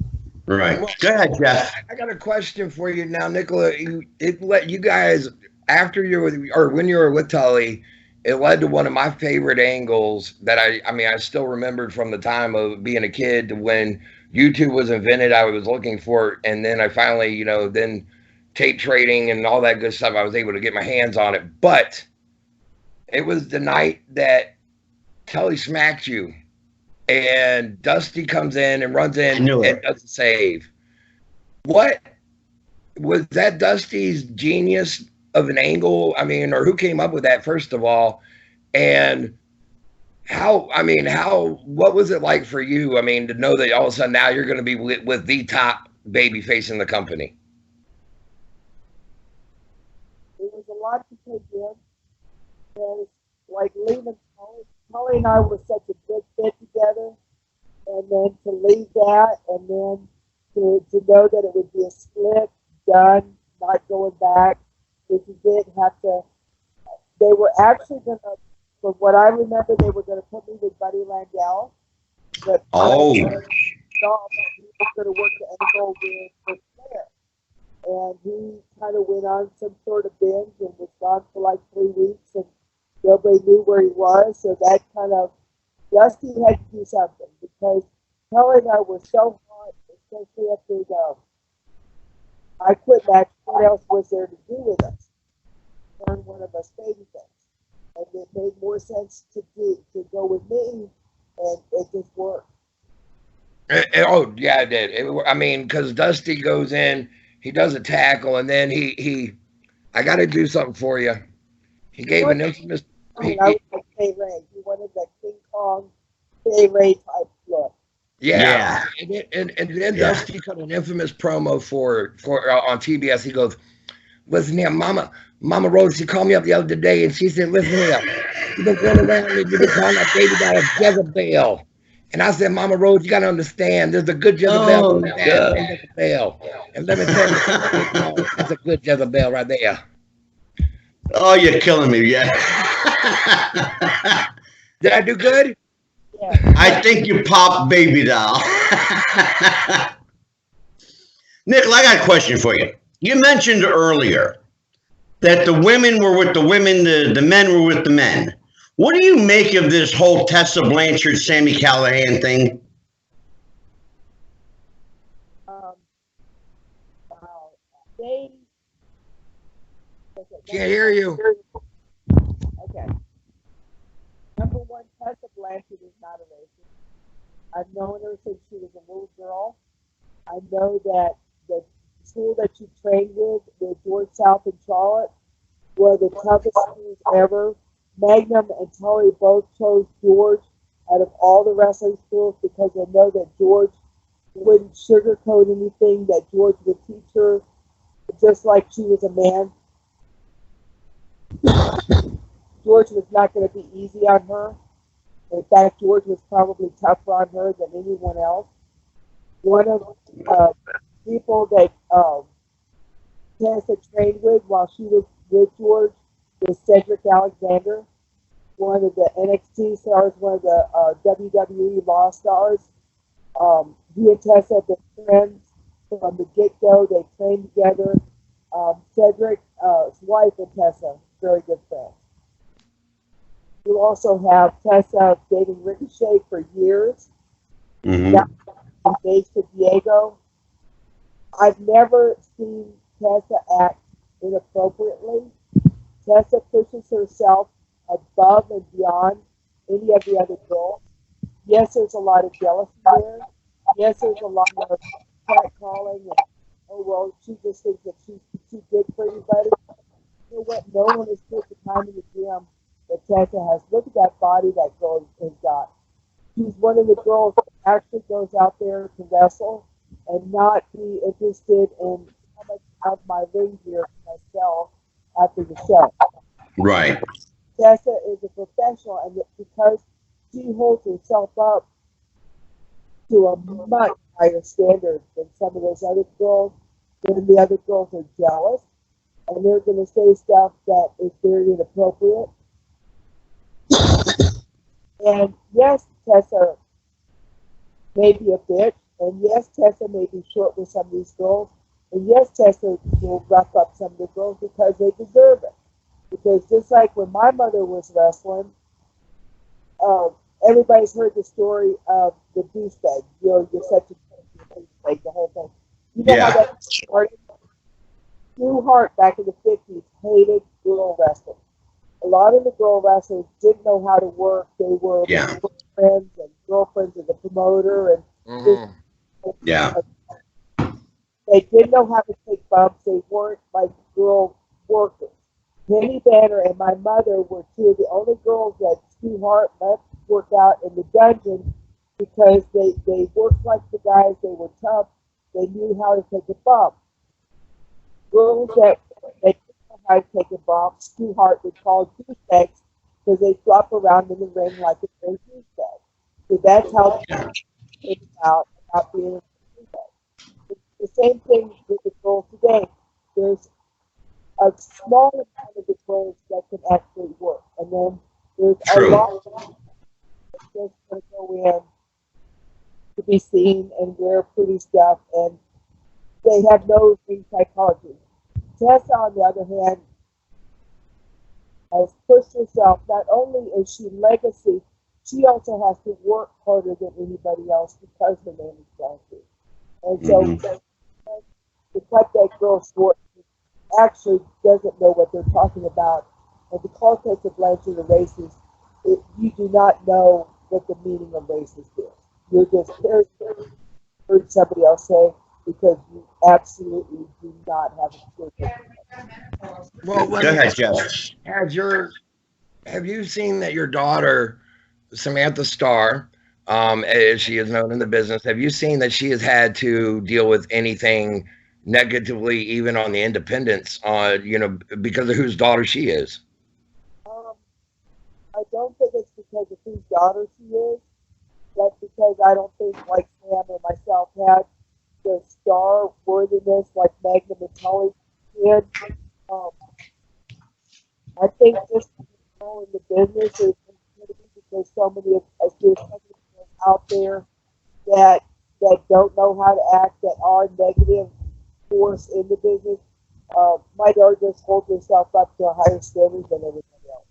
Right. Go ahead, Jeff. I got a question for you now, Nickla. You guys, after you were, or when you were with Tully, it led to one of my favorite angles that I mean, I still remembered from the time of being a kid to when YouTube was invented. I was looking for it, and then I finally, you know, then tape trading and all that good stuff, I was able to get my hands on it. But it was the night that Kelly smacked you, and Dusty comes in and runs in and does a save. What was that? Dusty's genius of an angle? I mean, or who came up with that, first of all? And how, I mean, what was it like for you? I mean, to know that all of a sudden now you're going to be with the top baby face in the company. It was a lot to take in. And like leaving Holly and I were such a good fit together. And then to leave that, and then to know that it would be a split, done, not going back. If you did have to, they were actually going to, from what I remember, they were going to put me with Buddy Landell. But I thought that he was going to work the angle with Flair. And he kind of went on some sort of binge and was gone for like 3 weeks, and nobody knew where he was. So that kind of, Dusty had to do something, because Kelly and I were so hot, especially after I quit match. What else was there to do with us? Turn one of us baby things. And it made more sense to go with me, and it just worked. Oh, yeah, it did. I mean, because Dusty goes in, he does a tackle, and then I got to do something for you. He gave an infamous. I was like Kay Ray. He wanted that King Kong, Kay Ray type look. Yeah. And then Dusty cut an infamous promo for on TBS. He goes, "Listen here, Mama Rose, she called me up the other day, and she said, listen here, you've been going around and you've been calling that baby doll a Jezebel." And I said, "Mama Rose, you got to understand, there's a good Jezebel and a bad Jezebel. And let me tell you, that's a good Jezebel right there." Oh, you're killing me, yeah. Did I do good? Yeah. I think you popped Baby Doll. Nickla, I got a question for you. You mentioned earlier that the women were with the women, the men were with the men. What do you make of this whole Tessa Blanchard, Sami Callihan thing? Wow. Can't hear you. Okay. Number one, Tessa Blanchard is not a racist. I've known her since she was a little girl. I know that the school that she trained with George South in Charlotte, were the toughest schools ever. Magnum and Tully both chose George out of all the wrestling schools because they know that George wouldn't sugarcoat anything, that George would teach her just like she was a man. George was not going to be easy on her. In fact, George was probably tougher on her than anyone else. One of the people that Tessa trained with while she was with George was Cedric Alexander, one of the NXT stars, one of the WWE Law stars. He and Tessa have been friends from the get-go. They trained together. Cedric's wife and Tessa, very good friends. You also have Tessa dating Ricochet for years. Mm-hmm. Now engaged to Diego. I've never seen Tessa act inappropriately. Tessa pushes herself above and beyond any of the other girls. Yes, there's a lot of jealousy there. Yes, there's a lot of catcalling and, oh, well, she just thinks that she's too good for anybody. You know what? No one has put the time in the gym that Tessa has. Look at that body that girl has got. She's one of the girls that actually goes out there to wrestle and not be interested in how much of my ring gear for myself after the show. Right. Tessa is a professional, and because she holds herself up to a much higher standard than some of those other girls, then the other girls are jealous, and they're going to say stuff that is very inappropriate. And yes, Tessa may be a bitch, and yes, Tessa may be short with some of these girls, and yes, Tessa will rough up some of the girls because they deserve it. Because just like when my mother was wrestling, everybody's heard the story of the douchebag. You're such a douchebag, the whole thing. You know how that started? Stu Hart back in the 50s hated girl wrestling. A lot of the girl wrestlers didn't know how to work. They were friends and girlfriends of the promoter, and they didn't know how to take bumps. They weren't like girl workers. Penny Banner and my mother were two of the only girls that Stu Hart let work out in the dungeon because they worked like the guys. They were tough. They knew how to take a bump. Girls that they didn't know how to take a bump, Stu Hart would call douchebags because they flop around in the ring like a great douchebag. So that's how they came about being a douchebag. It's the same thing with the girls today. There's a small amount of the girls that can actually work, and then there's a lot of them that just want to go in to be seen and wear pretty stuff, and they have no ring psychology. Tessa, on the other hand, has pushed herself. Not only is she legacy, she also has to work harder than anybody else because her name is Blanchard. And so to cut that girl short actually doesn't know what they're talking about. And to call Tessa Blanchard a racist, you do not know what the meaning of racist is. You're just heard somebody else say because you absolutely do not have a clue. Well, Go ahead, Jeff. Have you seen that your daughter, Samantha Starr, as she is known in the business, have you seen that she has had to deal with anything negatively, even on the independents, because of whose daughter she is? I don't think it's because of whose daughter she is, but because I don't think like Sam or myself had the star worthiness like Magnum and Tully did. I think just in the business is because so many of us out there that don't know how to act, that are negative force in the business. My daughter just holds herself up to a higher standard than everybody else.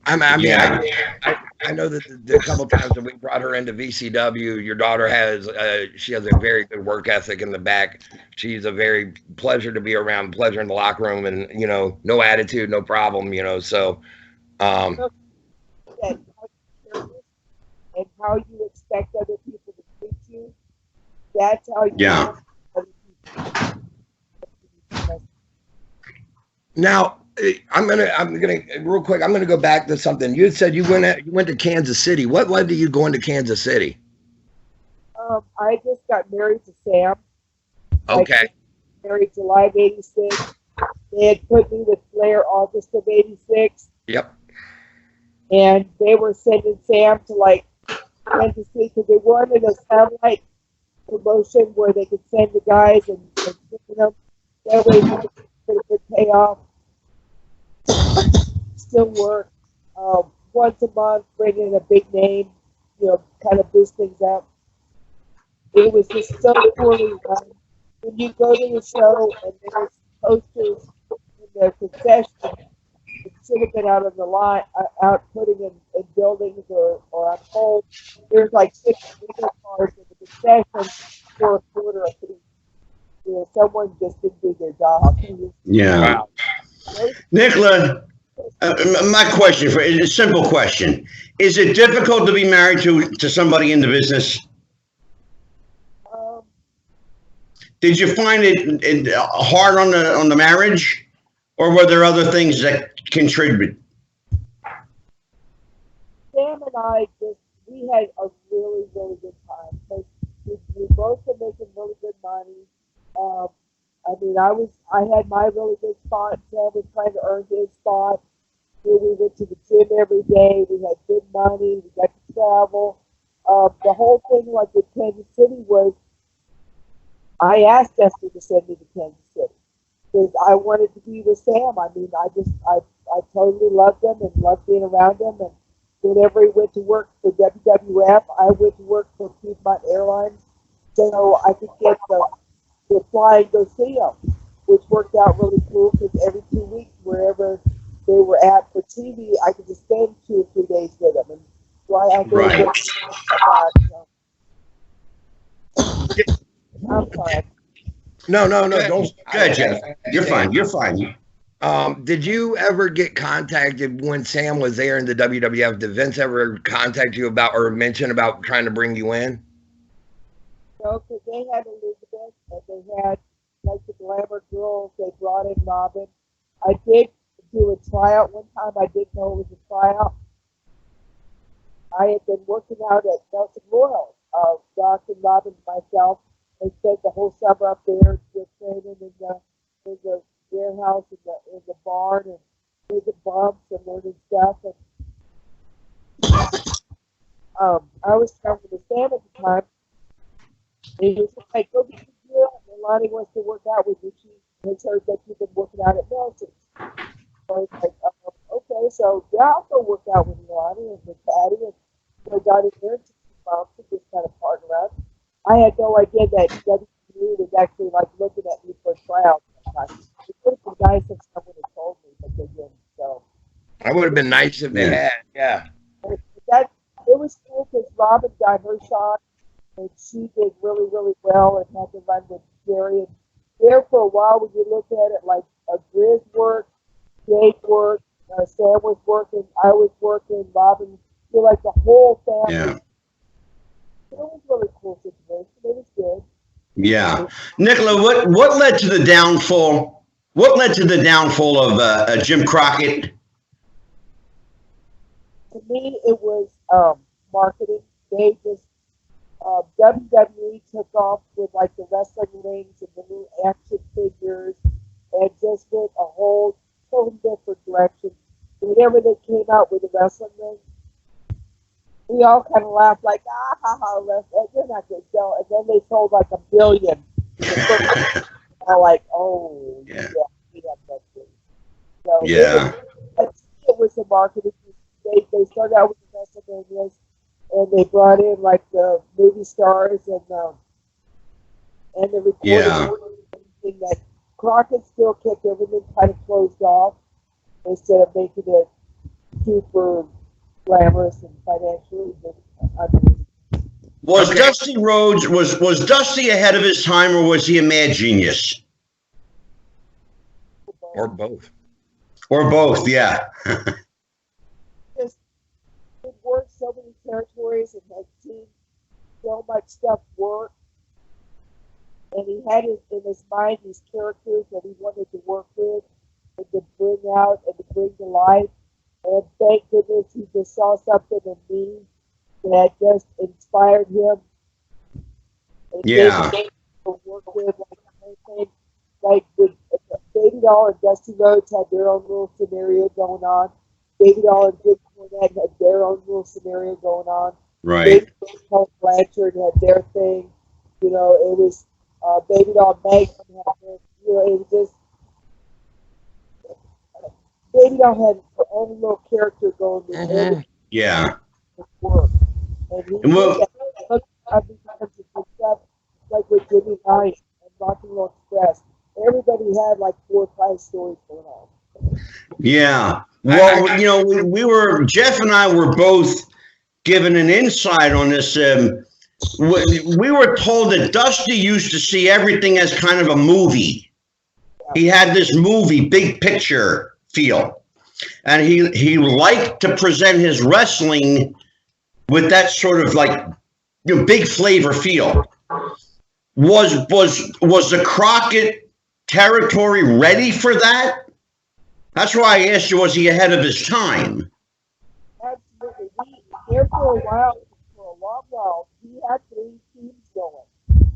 I know that the couple times that we brought her into VCW, your daughter has she has a very good work ethic in the back. She's a very pleasure to be around, pleasure in the locker room, and no attitude, no problem. So. And how you expect other people to treat you, that's how you. Now, I'm gonna real quick. I'm gonna go back to something you said. You went to Kansas City. What led to you going to Kansas City? I just got married to Sam. Okay. Married July of '86. They had put me with Flair August of '86. Yep. And they were sending Sam to Kansas City because they wanted a satellite promotion where they could send the guys and them. That way they could get a good payoff. Still work once a month, bring in a big name, kind of boost things up. It was just so poorly run. When you go to the show and there's posters in the concession, it should have been out on the line, out putting in buildings or on hold. There's like 6 legal cars in the concession for a quarter a piece. Someone just didn't do their job. Yeah. Wow. Nickla, my question is a simple question. Is it difficult to be married to somebody in the business? Did you find it hard on the marriage, or were there other things that contributed? Sam and I we had a really, really good time because we both were making really good money. I had my really good spot. Sam was trying to earn his spot. We went to the gym every day. We had good money. We got to travel. The whole thing, like with Kansas City, was I asked Esther to send me to Kansas City because I wanted to be with Sam. I totally loved him and loved being around him. And whenever he went to work for WWF, I went to work for Piedmont Airlines, so I could get the fly and go see him, which worked out really cool because every 2 weeks, wherever they were at for TV, I could just spend 2 or 3 days with them and fly out there. Right. I'm sorry. No, don't. Go ahead, Jeff. You're fine. You're fine. Did you ever get contacted when Sam was there in the WWF? Did Vince ever contact you about or mention about trying to bring you in? No, because they had Elizabeth and they had like the glamour girls. They brought in Robin. I did do a tryout one time. I didn't know it was a tryout. I had been working out at Nelson Royal, Doc and Robin and myself. They spent the whole summer up there with training in the warehouse in the barn and making bumps and learning stuff. And I was talking to Sam at the time. And he was like, "Go get your girl. And Lonnie wants to work out with you. She has heard that you've been working out at Nelson's." So I was like, "Okay, so yeah, I'll go work out with Lonnie and with Patty." And we got in there and took some bumps and just kind of partner around. I had no idea that WWE was actually like looking at me for trials. It would have been nice if someone had told me, but they didn't. So That would have been nice if they had. Yeah. it was cool because Robin got her shot, and she did really, really well and had to run with Jerry. And there for a while, when you look at it, like Grizz worked, Jake worked, Sam was working, I was working, Robin, feel like the whole family. Yeah. It was a really cool situation. It was good. Yeah. Nickla, what led to the downfall? What led to the downfall of Jim Crockett? To me, it was marketing. They just WWE took off with like the wrestling rings and the new action figures, and just went a whole totally different direction. Whenever they came out with the wrestling ring, we all kind of laughed like, ha ha, they're not going to sell. And then they sold like 1 billion. I'm like, oh, yeah, we have that thing. So Yeah. it was the marketing. They started out with the WrestleManias, and they brought in like the movie stars and the recording. Yeah. Everything that Crockett still kept everything kind of closed off instead of making it super glamorous and financially. Was Dusty Rhodes was Dusty ahead of his time, or was he a mad genius? Or both. Or both, yeah. Just he worked so many territories and had seen so much stuff work, and he had in his mind these characters that he wanted to work with and to bring out and to bring to life. And thank goodness he just saw something in me that just inspired him. And Yeah. to work with like the BABYDOLL and Dusty Rhodes had their own little scenario going on. BABYDOLL and Jim Cornette had their own little scenario going on. Right. Tessa Blanchard had their thing. You know, it was BABYDOLL Magnum had their, you know, it was just BABYDOLL had her own little character going with everything. Yeah. Work. And he And well- did that. Stuff like with Jimmy Knight and Rock and Roll Express. Everybody had like 4 or 5 stories going on. Yeah. Well, you know, we were, Jeff and I were both given an insight on this. We were told that Dusty used to see everything as kind of a movie. He had this movie, big picture feel. And he liked to present his wrestling with that sort of like, you know, big flavor feel. Was the Crockett territory ready for that? That's why I asked you, was he ahead of his time? Absolutely. There for a long while, he had 3 teams going.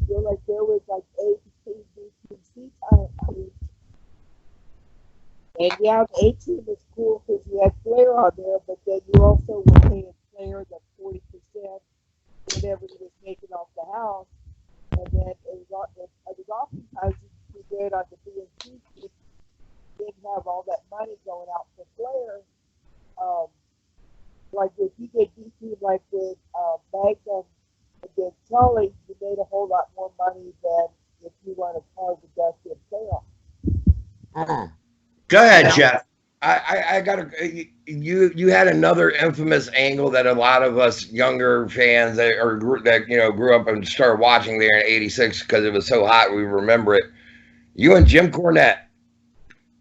So like there was like A team, B team, C team. And yeah, the A team was cool because you had Flair on there, but then you also were paying Flair the 40% whatever he was making off the house. And then it was oftentimes you did on the B and C team, didn't have all that money going out for Flair. Like if you did B team like with Magnum and then Tully, you made a whole lot more money than if you went as hard with Dusty and Flair. Go ahead, Jeff. I got to. You had another infamous angle that a lot of us younger fans that grew up and started watching there in '86 because it was so hot we remember it. You and Jim Cornette,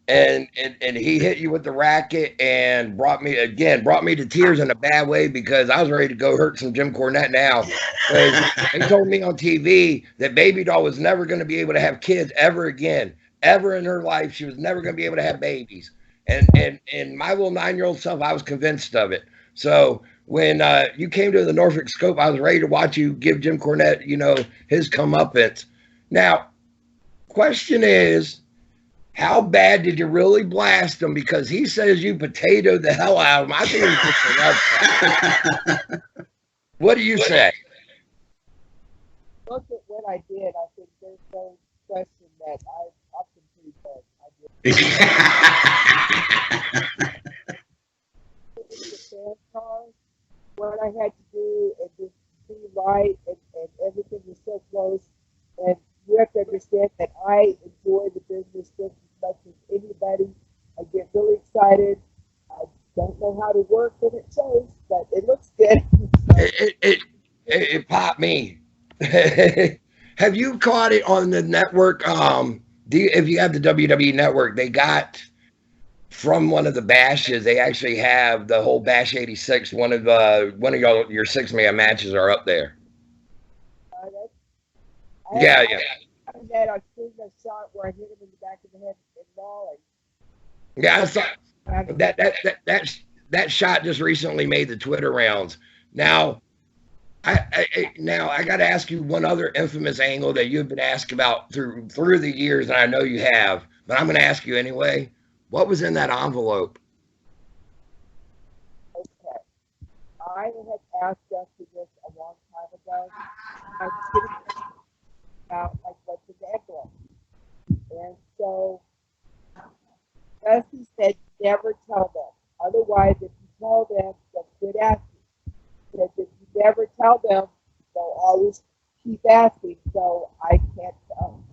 and he hit you with the racket and brought me to tears in a bad way because I was ready to go hurt some Jim Cornette now. They told me on TV that BABYDOLL was never going to be able to have kids ever again, ever in her life. She was never going to be able to have babies. And my little 9-year-old self, I was convinced of it. So when you came to the Norfolk Scope, I was ready to watch you give Jim Cornette, his comeuppance. Now, question is, how bad did you really blast him? Because he says you potatoed the hell out of him. I think it was just a love shot. What do you say? Look at what I did. I think there's no question that I upped him pretty good. I did. What I had to do and just be right, and everything was so close. And you have to understand that I enjoy the business just as much as anybody. I get really excited. I don't know how to work when it shows, but it looks good. It popped me. Have you caught it on the network? If you have the WWE network, they got from one of the bashes. They actually have the whole Bash '86. One of your 6-man matches are up there. Yeah. I seen the shot where I hit him in the back of the head in Raleigh. Yeah, I saw that shot just recently made the Twitter rounds. Now, I got to ask you one other infamous angle that you've been asked about through the years, and I know you have, but I'm going to ask you anyway. What was in that envelope? Okay, I had asked Dusty this a long time ago. I was getting about like what's in the envelope, and so Dusty said, "Never tell them. Otherwise, if you tell them, they'll quit asking." He said, "If you never tell them, they'll always keep asking." So I can't tell.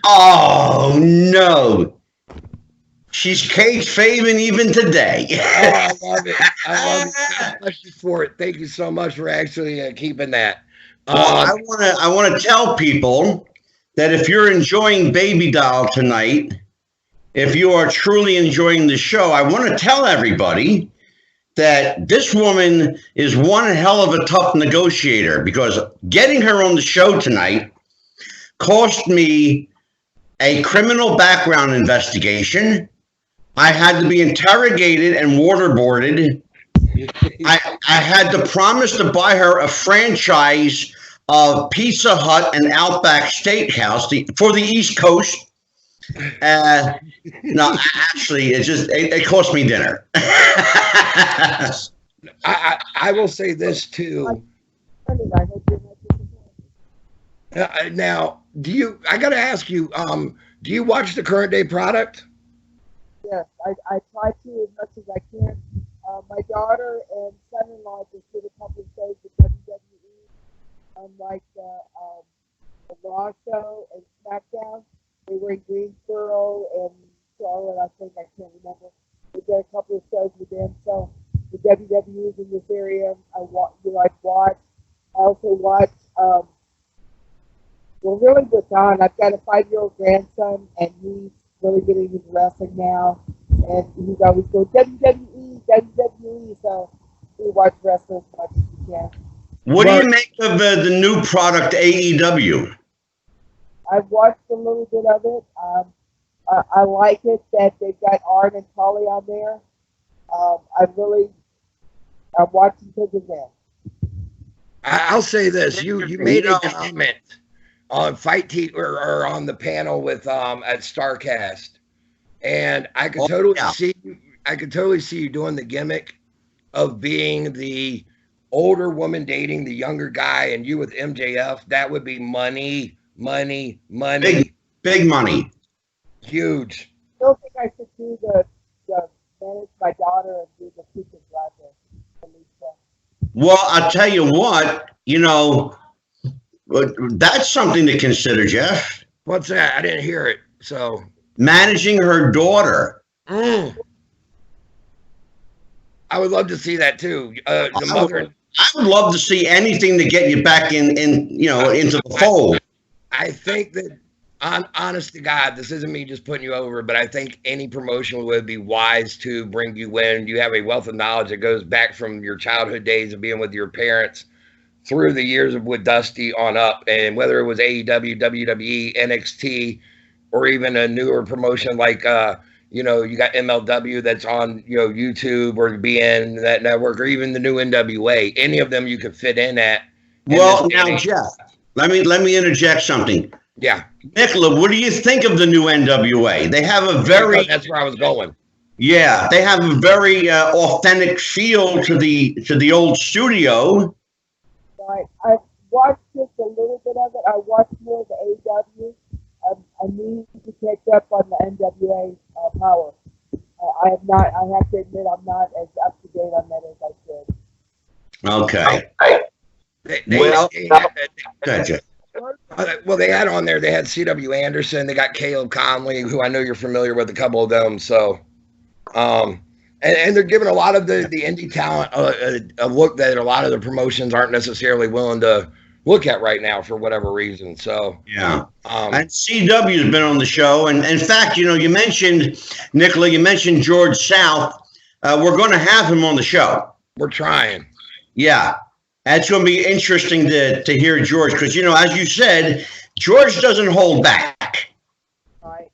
Oh no! She's kayfabing even today. Oh, I love it. Thank you for it. Thank you so much for actually keeping that. Well, I want to tell people that if you're enjoying BABYDOLL tonight, if you are truly enjoying the show, I want to tell everybody that this woman is one hell of a tough negotiator, because getting her on the show tonight cost me a criminal background investigation. I had to be interrogated and waterboarded. I had to promise to buy her a franchise of Pizza Hut and Outback Steakhouse for the East Coast. No, actually, it cost me dinner. I will say this too. Now, I got to ask you, do you watch the current day product? Yes, I try to as much as I can. My daughter and son-in-law just did a couple of shows with WWE, like the Raw show and SmackDown. They were in Greensboro and Charlotte, I think. I can't remember. We did a couple of shows with them. So the WWE is in this area. I watch. I also watch. Well, really with Don, I've got a 5-year-old grandson, and he's really getting into wrestling now. And he's always going, WWE, WWE. So we watch wrestling as much as we can. What do you make of the new product, AEW? I've watched a little bit of it. I like it that they've got Arn and Tully on there. I'm watching because of them. I'll say this: you made a comment on Fight TV or on the panel with at StarCast, and I could totally see you doing the gimmick of being the older woman dating the younger guy, and you with MJF. That would be money. Big money. Huge. I don't think I should do the manage my daughter and do the Peaches Latte. Well, I'll tell you what, that's something to consider, Jeff. What's that? I didn't hear it. So managing her daughter. Mm. I would love to see that too. The mother. I would love to see anything to get you back in into the fold. I think that, honest to God, this isn't me just putting you over, but I think any promotion would be wise to bring you in. You have a wealth of knowledge that goes back from your childhood days of being with your parents through the years of with Dusty on up, and whether it was AEW, WWE, NXT, or even a newer promotion like you got MLW that's on YouTube or BN that network, or even the new NWA. Any of them you could fit in at. Well, now Jeff, let me interject something. Yeah, Nickla, what do you think of the new NWA? They have a very that's where I was going. Yeah, they have a very authentic feel to the old studio. Right. I watched just a little bit of it. I watched more of the AEW. I need to catch up on the NWA power. I have not. I have to admit, I'm not as up to date on that as I should. Okay. Gotcha. Well, they had on there. They had C.W. Anderson. They got Caleb Conley, who I know you're familiar with a couple of them. So, and they're giving a lot of the indie talent a look that a lot of the promotions aren't necessarily willing to look at right now for whatever reason. So yeah, and CW has been on the show, and in fact, you mentioned Nickla, you mentioned George South. We're going to have him on the show. We're trying. Yeah, that's going to be interesting to hear George, because as you said, George doesn't hold back. Right.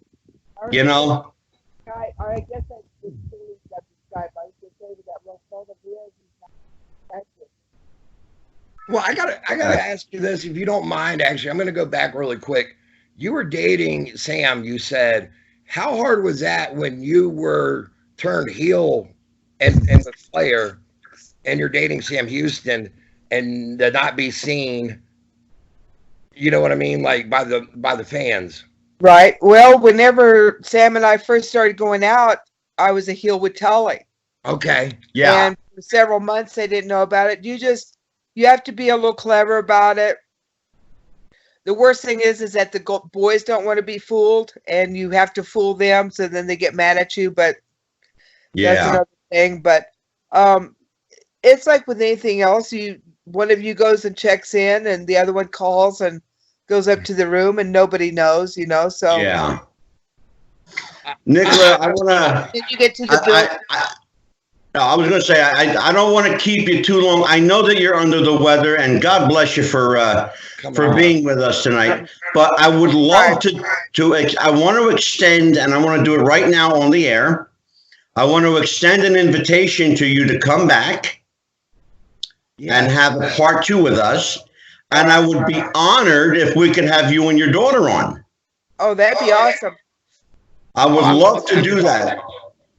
I guess that's just silly that described. I was going to say that Rosetta Villas is not. Well, I gotta ask you this, if you don't mind. Actually, I'm gonna go back really quick. You were dating Sam. You said, how hard was that when you were turned heel and with Flair, and you're dating Sam Houston, and to not be seen? You know what I mean, like by the fans. Right. Well, whenever Sam and I first started going out, I was a heel with Tully. Okay. Yeah. And for several months they didn't know about it. You have to be a little clever about it. The worst thing is that the boys don't want to be fooled, and you have to fool them, so then they get mad at you. But that's another thing. But it's like with anything else. One of you goes and checks in, and the other one calls and goes up to the room, and nobody knows. So yeah. Nickla, I want to. Then you get to the building. I was going to say, I don't want to keep you too long. I know that you're under the weather, and God bless you for being with us tonight. But I would love I want to extend, and I want to do it right now on the air. I want to extend an invitation to you to come back and have a part 2 with us. And I would be honored if we could have you and your daughter on. Oh, that'd be awesome. I would love to do that.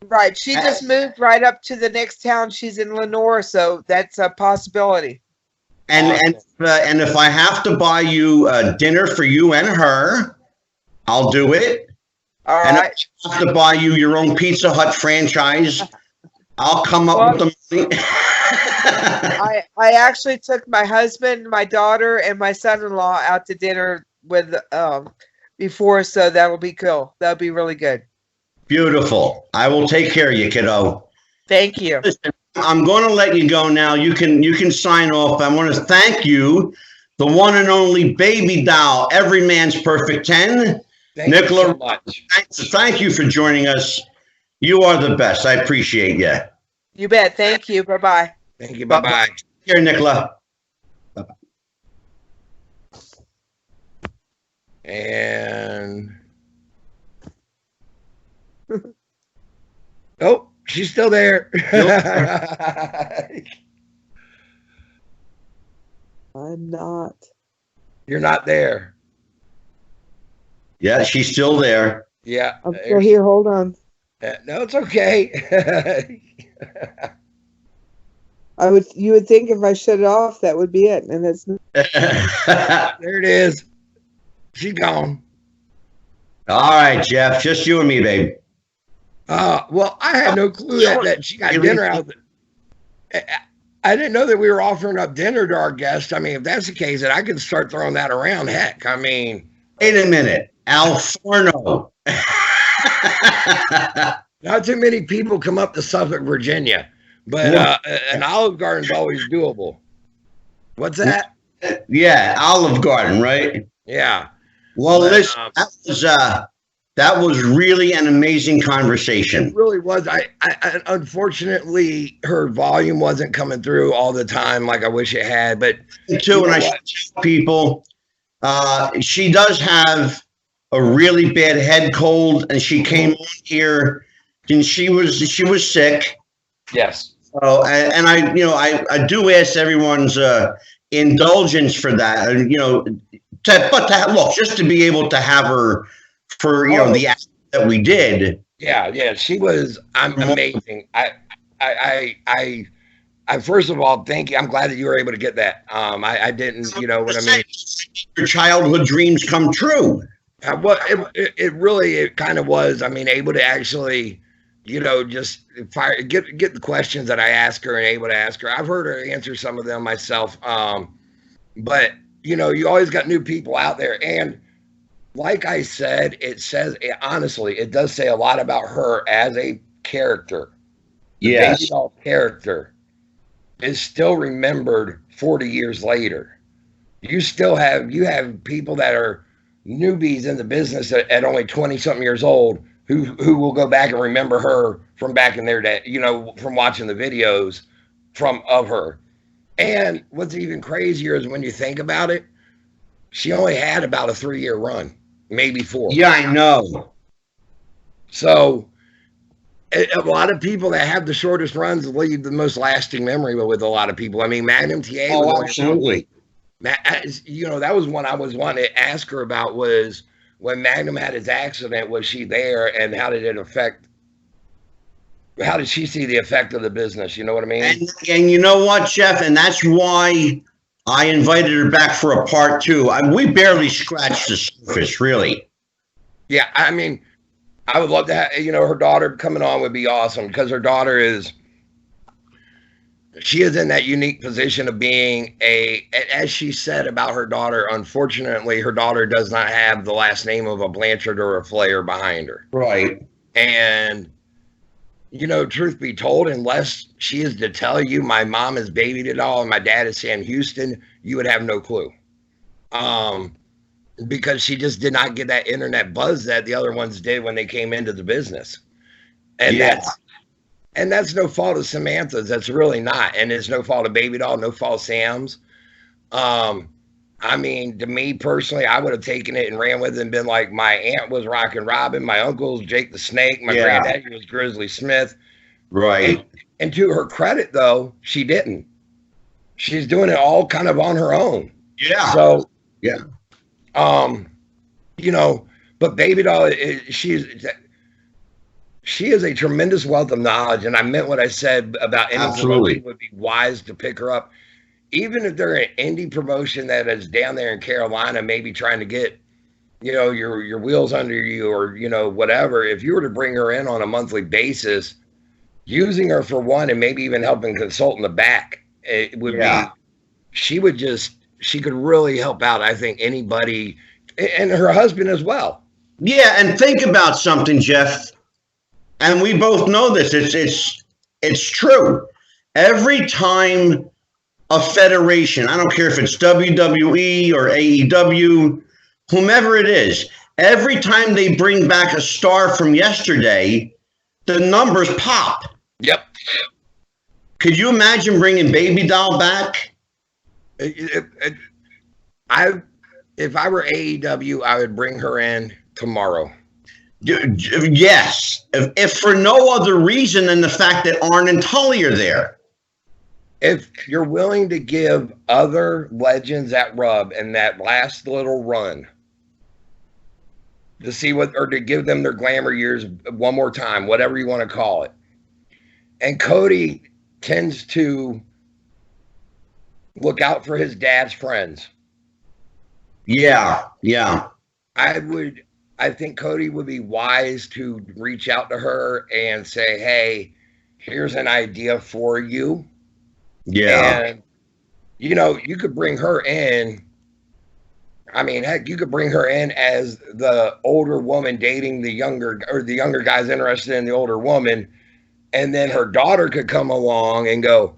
Right. She just moved right up to the next town. She's in Lenore, so that's a possibility. And if I have to buy you dinner for you and her, I'll do it. All and right. if I have to buy you your own Pizza Hut franchise, I'll come up with the money. I actually took my husband, my daughter, and my son-in-law out to dinner with before, so that'll be cool. That'll be really good. Beautiful. I will take care of you, kiddo. Thank you. Listen, I'm going to let you go now. You can sign off. I want to thank you, the one and only Baby Doll, every man's perfect 10. Thank Nickla, you so much. Thank you for joining us. You are the best. I appreciate you. You bet. Thank you. Bye-bye. Thank you. Bye-bye. Here, Nickla. Bye-bye. And oh, she's still there. I'm not. You're not there. Yeah, she's still there. Yeah. I'm still here. Hold on. No, it's okay. You would think if I shut it off, that would be it, and it's. There it is. She's gone. All right, Jeff. Just you and me, babe. Well, I had no clue that she got dinner out of it. I didn't know that we were offering up dinner to our guests. I mean, if that's the case, then I could start throwing that around. Heck, I mean. Wait a minute. Al Forno. Not too many people come up to Suffolk, Virginia, but an Olive Garden's always doable. What's that? Yeah, Olive Garden, right? Yeah. Well, listen, that was really an amazing conversation. It really was. I unfortunately, her volume wasn't coming through all the time like I wish it had. But too, and I should tell people, she does have a really bad head cold, and she came on here, and she was sick. Yes. So, and I do ask everyone's indulgence for that, and look, just to be able to have her for the act that we did. Yeah, she was amazing. I first of all, thank you. I'm glad that you were able to get that. I didn't, you know what I mean? Your childhood dreams come true. It really kind of was. I mean, able to actually, just get the questions that I ask her and able to ask her. I've heard her answer some of them myself. But you always got new people out there. And like I said, honestly, it does say a lot about her as a character. Yes. The BABYDOLL character is still remembered 40 years later. You have people that are newbies in the business at only 20 something years old who will go back and remember her from back in their day, from watching the videos of her. And what's even crazier is when you think about it, she only had about a 3-year run, maybe 4. Yeah, I know. So a lot of people that have the shortest runs leave the most lasting memory with a lot of people. I mean, Magnum TA. Oh, absolutely. That was one I was wanting to ask her about, was when Magnum had his accident, was she there, and how did she see the effect of the business? You know what I mean? And you know what, Jeff? And that's why I invited her back for a part 2. We barely scratched the surface, really. Yeah, I mean, I would love to have, her daughter coming on would be awesome, because her daughter she is in that unique position of being as she said about her daughter, unfortunately, her daughter does not have the last name of a Blanchard or a Flair behind her. Right. And, truth be told, unless she is to tell you my mom is BABYDOLL and my dad is Sam Houston, you would have no clue. Because she just did not get that internet buzz that the other ones did when they came into the business. And that's no fault of Samantha's. That's really not. And it's no fault of BABYDOLL, no fault of Sam's. I mean, to me personally, I would have taken it and ran with it and been like, my aunt was Rockin' Robin, my uncle's Jake the Snake, my granddaddy was Grizzly Smith. Right. And to her credit, though, she didn't. She's doing it all kind of on her own. Yeah. So, yeah. But BABYDOLL, she is a tremendous wealth of knowledge, and I meant what I said about anyone would be wise to pick her up. Even if they're an indie promotion that is down there in Carolina, maybe trying to get, your wheels under you or, whatever, if you were to bring her in on a monthly basis, using her for one and maybe even helping consult in the back, it would be, she could really help out, I think, anybody, and her husband as well. Yeah, and think about something, Jeff. And we both know this. It's true. Every time a federation, I don't care if it's WWE or AEW, whomever it is, every time they bring back a star from yesterday, the numbers pop. Yep. Could you imagine bringing BABYDOLL back? If I were AEW, I would bring her in tomorrow. Yes, if for no other reason than the fact that Arn and Tully are there. If you're willing to give other legends that rub and that last little run to see or to give them their glamour years one more time, whatever you want to call it. And Cody tends to look out for his dad's friends. Yeah. I think Cody would be wise to reach out to her and say, hey, here's an idea for you. Yeah. And, you could bring her in I mean, heck, you could bring her in as the older woman dating the younger, or the younger guy's interested in the older woman, and then her daughter could come along and go,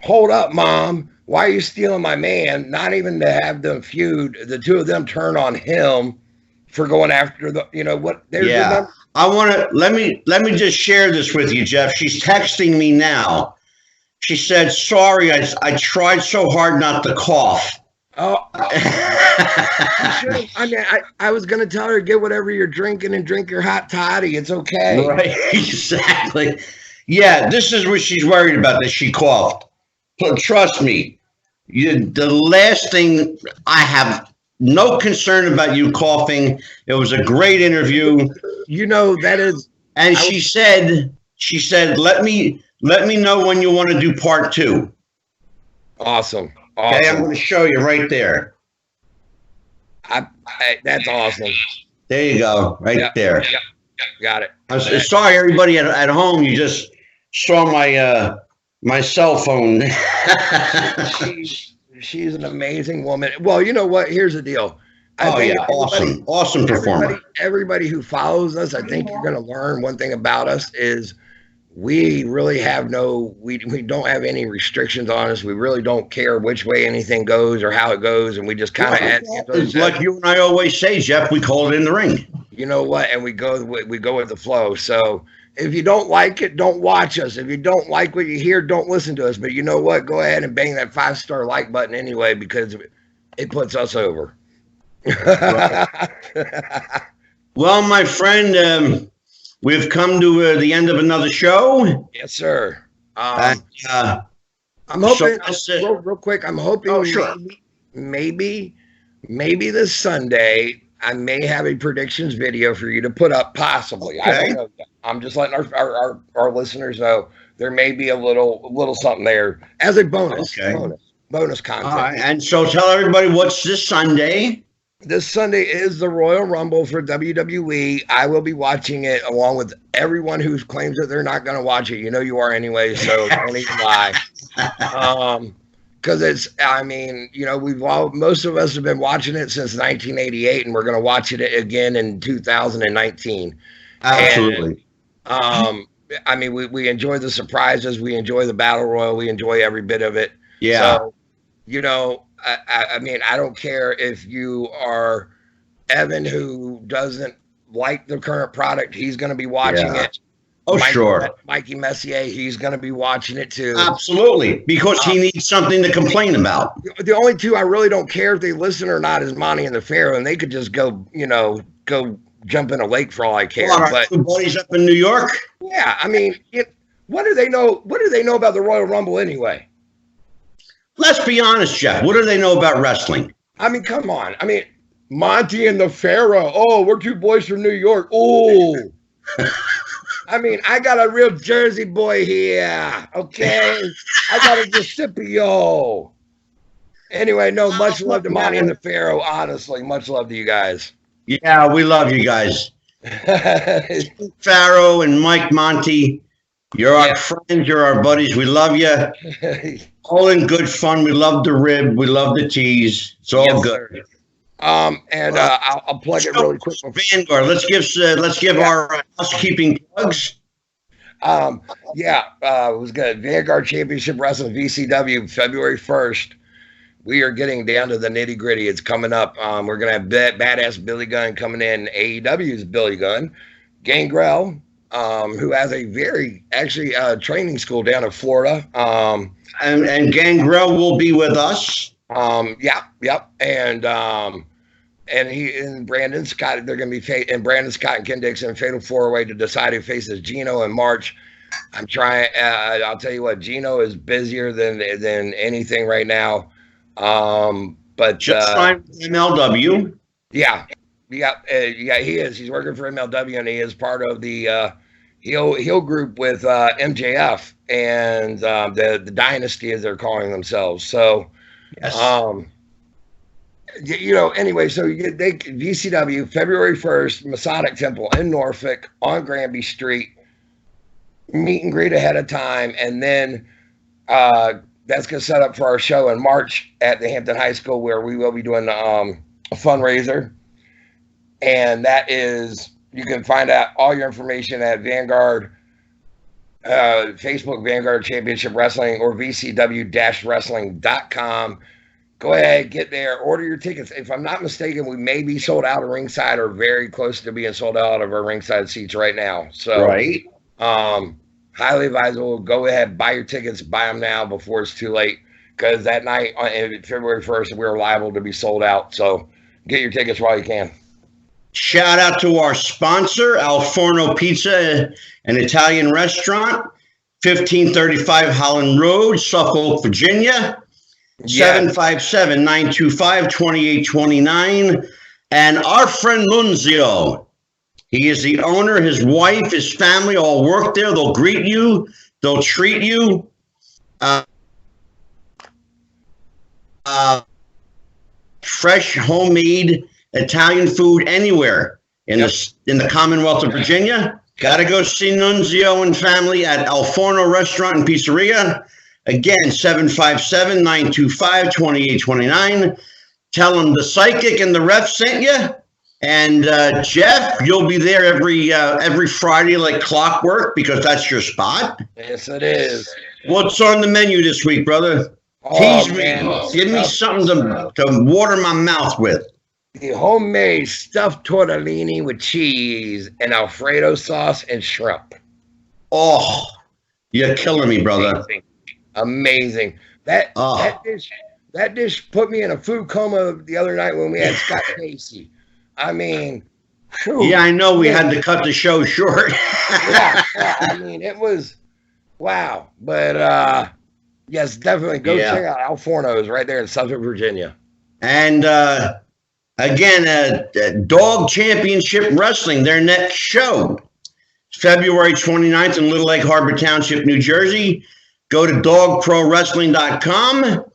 "Hold up, mom, why are you stealing my man?" Not even to have them feud, the two of them turn on him for going after the, you know what? There's Yeah. I want to let me just share this with you, Jeff. She's texting me now. She said, "Sorry, I tried so hard not to cough." Oh, I mean, I was gonna tell her, get whatever you're drinking and drink your hot toddy. It's okay. Right, exactly. Yeah, this is what she's worried about, that she coughed. But trust me, the last thing, I have no concern about you coughing. It was a great interview. You know, that is. And she said, let me know when you want to do part 2. Awesome. Okay, I'm going to show you right there. That's awesome. There you go, right there. Yep, got it. I'm sorry, everybody at home. You just saw my cell phone. She's an amazing woman. Well, you know what? Here's the deal. Awesome performer. Everybody who follows us, I think you're going to learn one thing about us is we really have we don't have any restrictions on us. We really don't care which way anything goes or how it goes, and we just kind of it's like you and I always say, Jeff. We call it in the ring. You know what? And we go with the flow. So if you don't like it, don't watch us. If you don't like what you hear, don't listen to us. But you know what? Go ahead and bang that 5-star like button anyway, because it puts us over. Well, my friend, we've come to the end of another show. Yes, sir. I'm hoping, real quick, I'm hoping maybe this Sunday, I may have a predictions video for you to put up, possibly. Okay. I don't know. I'm just letting our listeners know there may be a little something there as a bonus. Okay. Bonus content. All right. And so tell everybody, what's this Sunday? This Sunday is the Royal Rumble for WWE. I will be watching it along with everyone who claims that they're not going to watch it. You know you are anyway, so don't even lie. Because it's, I mean, you know, most of us have been watching it since 1988, and we're going to watch it again in 2019. Absolutely. And, I mean, we enjoy the surprises. We enjoy the Battle Royal. We enjoy every bit of it. Yeah. So, you know, I mean, I don't care if you are Evan who doesn't like the current product. He's going to be watching it. Oh, sure. Mikey Messier, he's going to be watching it too. Absolutely, because he needs something to complain about. The only two I really don't care if they listen or not is Monty and the Pharaoh, and they could just go jump in a lake for all I care. Well, our two buddies up in New York. Yeah, I mean, what do they know? What do they know about the Royal Rumble anyway? Let's be honest, Jeff. What do they know about wrestling? I mean, come on. I mean, Monty and the Pharaoh. Oh, we're two boys from New York. Oh. I mean, I got a real Jersey boy here. Okay. I got a Giuseppe. Anyway, no, much love to Monty and the Pharaoh. Honestly, much love to you guys. Yeah, we love you guys. Pharaoh and Mike Monty. You're our friends. You're our buddies. We love you. All in good fun. We love the rib. We love the tease. It's all good. And I'll plug it really quick. Vanguard. Let's give our housekeeping plugs. It was good. Vanguard Championship Wrestling VCW February 1st. We are getting down to the nitty gritty. It's coming up. We're gonna have badass Billy Gunn coming in. AEW's Billy Gunn, Gangrel, who has a very training school down in Florida. And Gangrel will be with us. And he and Brandon Scott, they're going to be and Brandon Scott and Ken Dixon fatal 4-way to decide who faces Gino in March. I'm trying. I'll tell you what, Gino is busier than anything right now. But just signed MLW. Yeah, he is. He's working for MLW, and he is part of the heel group with MJF and the Dynasty, as they're calling themselves. So, yes. Anyway, so VCW February 1st, Masonic Temple in Norfolk on Granby Street. Meet and greet ahead of time, and then that's going to set up for our show in March at the Hampton High School, where we will be doing fundraiser. And that is, you can find out all your information at Vanguard, Facebook, Vanguard Championship Wrestling, or VCW-wrestling.com. Go ahead, get there, order your tickets. If I'm not mistaken, we may be sold out of ringside or very close to being sold out of our ringside seats right now. So, highly advisable. Go ahead, buy your tickets, buy them now before it's too late. Because that night, on February 1st, we were liable to be sold out. So, get your tickets while you can. Shout out to our sponsor, Al Forno Pizza, an Italian restaurant, 1535 Holland Road, Suffolk, Virginia, 757-925-2829. And our friend Nunzio, he is the owner, his wife, his family all work there. They'll greet you. They'll treat you. Fresh, homemade Italian food anywhere in the Commonwealth of Virginia. Got to go see Nunzio and family at Al Forno Restaurant and Pizzeria. Again, 757-925-2829. Tell them the psychic and the ref sent you. And Jeff, you'll be there every Friday like clockwork because that's your spot. Yes, it is. What's on the menu this week, brother? Tease me. Give me something to water my mouth with. The homemade stuffed tortellini with cheese and Alfredo sauce and shrimp. Oh, you're killing me, brother. Amazing. That dish put me in a food coma the other night when we had Scott Casey. I mean, whew, yeah, I know we had to cut the show short. yeah, I mean, it was wow. But yes, definitely go check out Al Forno's right there in Suffolk, Virginia. And again, Dog Championship Wrestling, their next show, February 29th in Little Egg Harbor Township, New Jersey. Go to dogprowrestling.com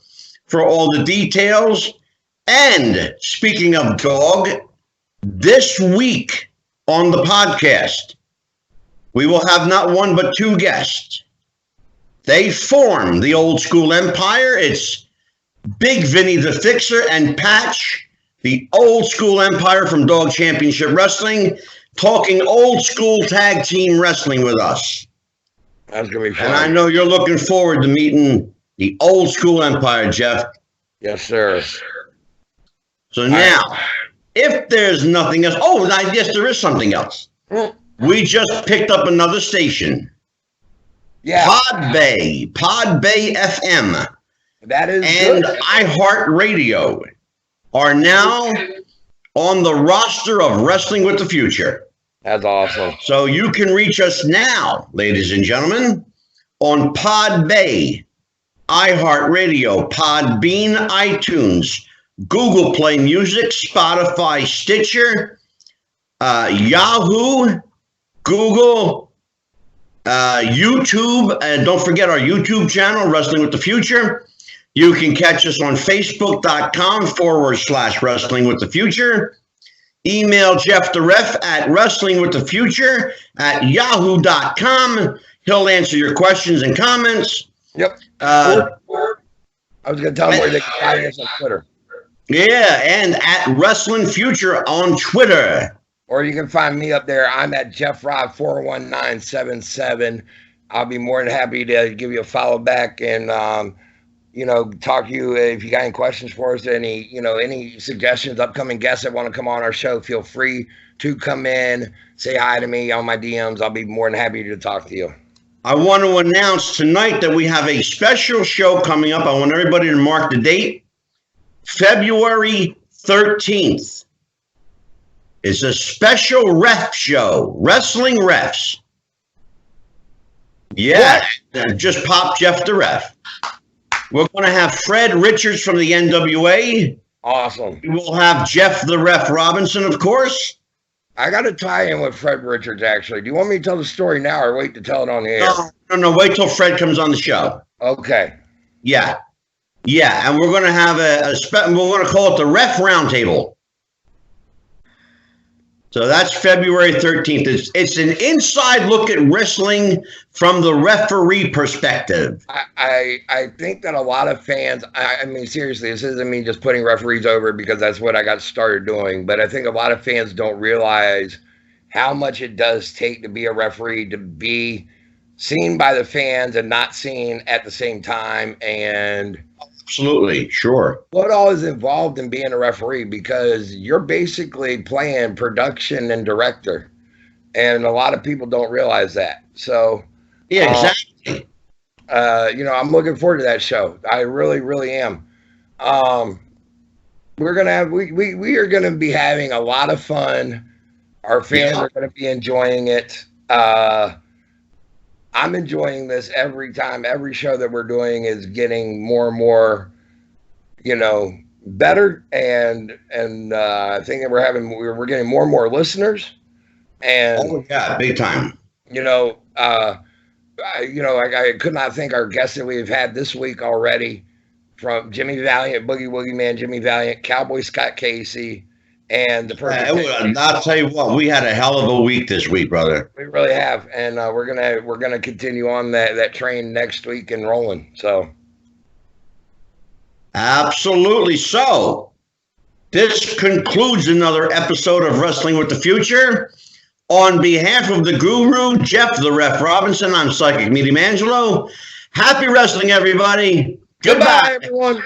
for all the details. And speaking of dog, this week on the podcast, we will have not one but two guests. They form the Old School Empire. It's Big Vinny the Fixer and Patch, the Old School Empire from Dog Championship Wrestling, talking old school tag team wrestling with us. That's going to be fun. And I know you're looking forward to meeting the Old School Empire, Jeff. Yes, sir. So now, if there's nothing else, yes, there is something else. We just picked up another station. Yeah. Podbay FM. That is and good. iHeartRadio are now on the roster of Wrestling with the Future. That's awesome. So you can reach us now, ladies and gentlemen, on Podbay, iHeartRadio, Podbean, iTunes, Google Play Music, Spotify, Stitcher, Yahoo, Google, YouTube, and don't forget our YouTube channel, Wrestling with the Future. You can catch us on Facebook.com/Wrestling with the Future. Email Jeff the Ref at wrestlingwiththefuture@yahoo.com. He'll answer your questions and comments. Yep. I was going to tell them where they can find us on Twitter. Yeah, and at Wrestling Future on Twitter. Or you can find me up there. I'm at JeffRod41977. I'll be more than happy to give you a follow back and, talk to you. If you got any questions for us, any suggestions, upcoming guests that want to come on our show, feel free to come in, say hi to me on my DMs. I'll be more than happy to talk to you. I want to announce tonight that we have a special show coming up. I want everybody to mark the date. February 13th. It's a special ref show, Wrestling Refs. Yeah, just pop Jeff the Ref. We're going to have Fred Richards from the NWA. Awesome. We'll have Jeff the Ref Robinson, of course. I got to tie in with Fred Richards, actually. Do you want me to tell the story now or wait to tell it on the air? No. Wait till Fred comes on the show. Okay. Yeah, and we're going to have we're going to call it the Ref Roundtable. So that's February 13th. It's an inside look at wrestling from the referee perspective. I think that a lot of fans, I mean, seriously, this isn't me just putting referees over because that's what I got started doing, but I think a lot of fans don't realize how much it does take to be a referee, to be seen by the fans and not seen at the same time. And absolutely, sure. What all is involved in being a referee, because you're basically playing production and director, and a lot of people don't realize that. So yeah, exactly. I'm looking forward to that show. I really, really am. We're gonna have we are gonna be having a lot of fun. Our fans are gonna be enjoying it. I'm enjoying this every time. Every show that we're doing is getting more and more, better. And I think that we're getting more and more listeners. And big time. I could not thank our guests that we've had this week already, from Jimmy Valiant, Boogie Woogie Man, Jimmy Valiant, Cowboy Scott Casey, and the perfect. I'll tell you what, we had a hell of a week this week, brother. We really have, and we're gonna continue on that train next week and rolling. So, absolutely. So, this concludes another episode of Wrestling with the Future. On behalf of the Guru, Jeff the Ref Robinson, I'm Psychic Medium Angelo. Happy wrestling, everybody. Goodbye everyone.